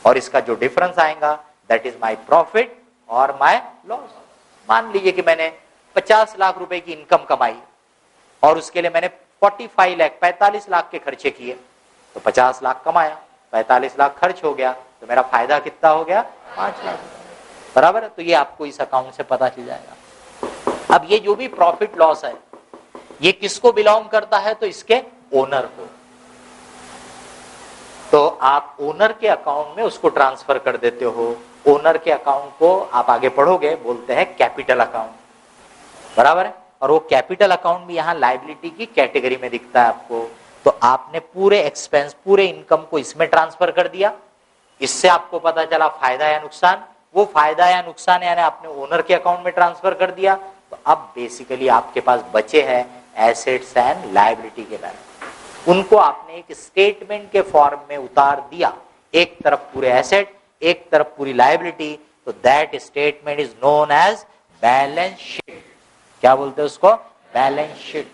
और इसका जो डिफरेंस आएगा दैट इज माय प्रॉफिट और माय लॉस। मान लीजिए कि मैंने 50 लाख रुपए की इनकम कमाई और उसके लिए मैंने 45 लाख के खर्चे किए, तो 50 लाख कमाया, 45 लाख खर्च हो गया, तो मेरा फायदा कितना हो गया, 5 लाख, बराबर है। तो ये आपको इस अकाउंट से पता चल जाएगा। अब ये जो भी प्रॉफिट लॉस है ये किसको बिलोंग करता है, तो इसके ओनर को। तो आप ओनर के अकाउंट में उसको ट्रांसफर कर देते हो। ओनर के अकाउंट को आप आगे पढ़ोगे बोलते हैं कैपिटल अकाउंट, बराबर है। और वो कैपिटल अकाउंट भी यहाँ लायबिलिटी की कैटेगरी में दिखता है आपको। तो आपने पूरे एक्सपेंस पूरे इनकम को इसमें ट्रांसफर कर दिया, इससे आपको पता चला फायदा या नुकसान, वो फायदा या नुकसान यानी आपने ओनर के अकाउंट में ट्रांसफर कर दिया। तो अब बेसिकली आपके पास बचे हैं एसेट्स एंड लायबिलिटी के बैलेंस, उनको आपने एक स्टेटमेंट के फॉर्म में उतार दिया, एक तरफ पूरे एसेट एक तरफ पूरी लायबिलिटी। तो that statement is known as balance sheet. क्या बोलते हैं उसको, बैलेंस शीट।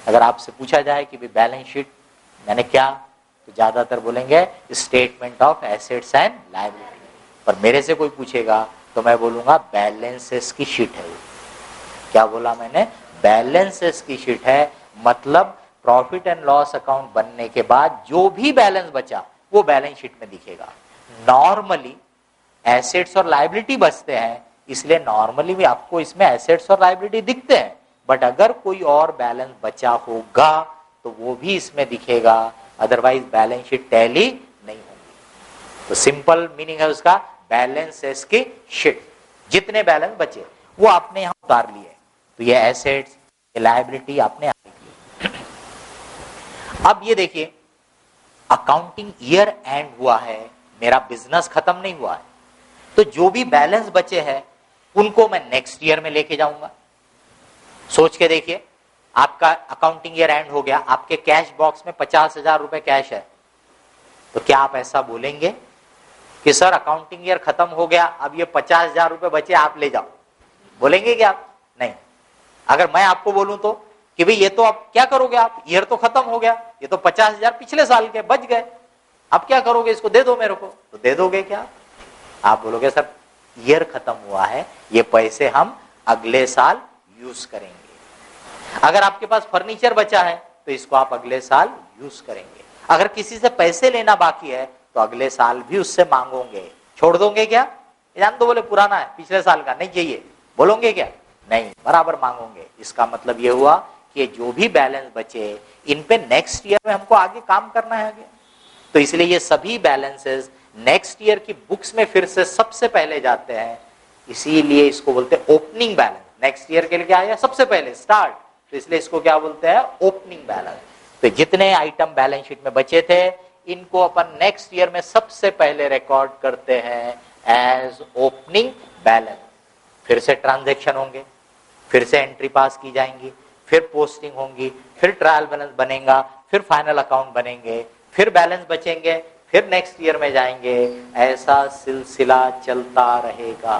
अगर आपसे पूछा जाए कि बैलेंस शीट मैंने क्या, तो ज्यादातर बोलेंगे statement of assets and liability. पर मेरे से कोई पूछेगा तो मैं बोलूंगा बैलेंसेस की शीट है। क्या बोला मैंने, बैलेंसेस की शीट है, मतलब प्रॉफिट एंड लॉस अकाउंट बनने के बाद जो भी बैलेंस बचा वो बैलेंस शीट में दिखेगा। नॉर्मली एसेट्स और लायबिलिटी बचते हैं, इसलिए नॉर्मली भी आपको इसमें एसेट्स और लायबिलिटी दिखते हैं, बट अगर कोई और बैलेंस बचा होगा तो वो भी इसमें दिखेगा, अदरवाइज बैलेंस शीट टैली नहीं होगी। तो सिंपल मीनिंग है उसका बैलेंसेस की शीट। जितने बैलेंस बचे वो आपने यहां उतार लिए, तो ये एसेट्स ये लायबिलिटी आपने आगे की। अब ये देखिए अकाउंटिंग ईयर एंड हुआ है, मेरा बिजनेस खत्म नहीं हुआ है, तो जो भी बैलेंस बचे हैं उनको मैं नेक्स्ट ईयर में लेके जाऊंगा। सोच के देखिए, आपका अकाउंटिंग ईयर एंड हो गया, आपके कैश बॉक्स में 50,000 रुपए कैश है, तो क्या आप ऐसा बोलेंगे कि सर अकाउंटिंग ईयर खत्म हो गया, अब ये 50,000 रुपए बचे आप ले जाओ, बोलेंगे क्या आप? नहीं। अगर मैं आपको बोलूं तो कि भाई ये तो आप क्या करोगे, आप ईयर तो खत्म हो गया, ये तो 50,000 पिछले साल के बच गए, अब क्या करोगे, इसको दे दो मेरे को, तो दे दोगे क्या? आप बोलोगे सर ईयर खत्म हुआ है, ये पैसे हम अगले साल यूज करेंगे। अगर आपके पास फर्नीचर बचा है तो इसको आप अगले साल यूज करेंगे। अगर किसी से पैसे लेना बाकी है तो अगले साल भी उससे मांगोगे। छोड़ दोगे क्या? जान दो, बोले पुराना है, पिछले साल का नहीं चाहिए, बोलोगे क्या? नहीं, बराबर मांगोगे। इसका मतलब ये हुआ कि जो भी बैलेंस बचे इन पे नेक्स्ट ईयर में हमको आगे काम करना है आगे। तो इसलिए ये सभी बैलेंसेस नेक्स्ट ईयर की बुक्स में फिर से सबसे पहले जाते हैं, इसीलिए इसको बोलते हैं ओपनिंग बैलेंस। नेक्स्ट ईयर के लिए क्या आया? सबसे पहले स्टार्ट, तो इसलिए इसको क्या बोलते हैं? Opening balance. तो जितने आइटम बैलेंस शीट में बचे थे इनको अपन नेक्स्ट ईयर में सबसे पहले रिकॉर्ड करते हैं एज ओपनिंग बैलेंस। फिर से ट्रांजैक्शन होंगे, फिर से एंट्री पास की जाएंगी, फिर पोस्टिंग होंगी, फिर ट्रायल बैलेंस बनेगा, फिर फाइनल अकाउंट बनेंगे, फिर बैलेंस बचेंगे, फिर नेक्स्ट ईयर में जाएंगे। ऐसा सिलसिला चलता रहेगा।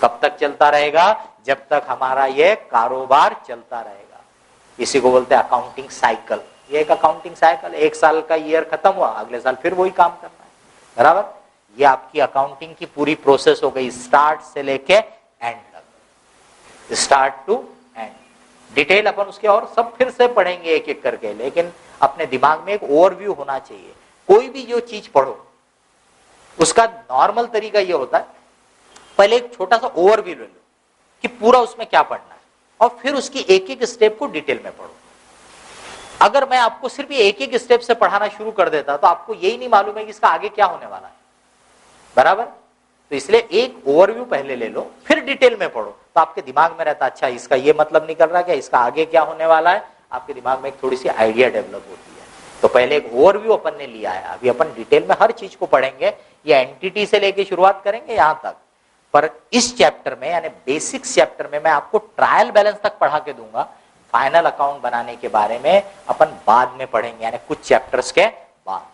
कब तक चलता रहेगा? जब तक हमारा ये कारोबार चलता रहेगा। इसी को बोलते हैं अकाउंटिंग साइकिल। ये एक अकाउंटिंग साइकिल, एक साल का ईयर खत्म हुआ, अगले साल फिर वही काम करना है, बराबर। ये आपकी अकाउंटिंग की पूरी प्रोसेस हो गई, स्टार्ट से लेके एंड तक, स्टार्ट टू एंड। डिटेल अपन उसके और सब फिर से पढ़ेंगे एक एक करके, लेकिन अपने दिमाग में एक ओवरव्यू होना चाहिए। कोई भी जो चीज पढ़ो उसका नॉर्मल तरीका ये होता है, पहले एक छोटा सा ओवरव्यू ले लो कि पूरा उसमें क्या पढ़ना है, और फिर उसकी एक एक स्टेप को डिटेल में पढ़ो। अगर मैं आपको सिर्फ ये एक एक स्टेप से पढ़ाना शुरू कर देता तो आपको यही नहीं मालूम है कि इसका आगे क्या होने वाला है, बराबर। तो इसलिए एक ओवरव्यू पहले ले लो, फिर डिटेल में पढ़ो, तो आपके दिमाग में रहता अच्छा इसका ये मतलब निकल रहा है क्या, इसका आगे क्या होने वाला है, आपके दिमाग में एक थोड़ी सी आइडिया डेवलप होती है। तो पहले एक ओवरव्यू अपन ने लिया है, अभी अपन डिटेल में हर चीज को पढ़ेंगे। ये एंटिटी से लेके शुरुआत करेंगे यहां तक, पर इस चैप्टर में यानी बेसिक्स चैप्टर में मैं आपको ट्रायल बैलेंस तक पढ़ा के दूंगा। फाइनल अकाउंट बनाने के बारे में अपन बाद में पढ़ेंगे, यानी कुछ चैप्टर्स के बाद।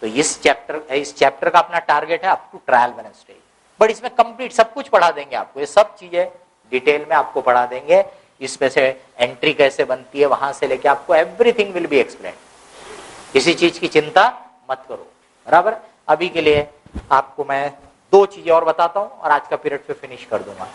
तो इस चैप्टर का अपना टारगेट है up to trial balance stage, but इसमें कंप्लीट सब कुछ पढ़ा देंगे आपको। ये सब चीजें डिटेल में आपको पढ़ा देंगे। इसमें से एंट्री कैसे बनती है वहां से लेके आपको एवरीथिंग विल बी एक्सप्लेन। किसी चीज की चिंता मत करो, बराबर। अभी के लिए आपको मैं दो चीजें और बताता हूं और आज का पीरियड पे फिनिश कर दूंगा।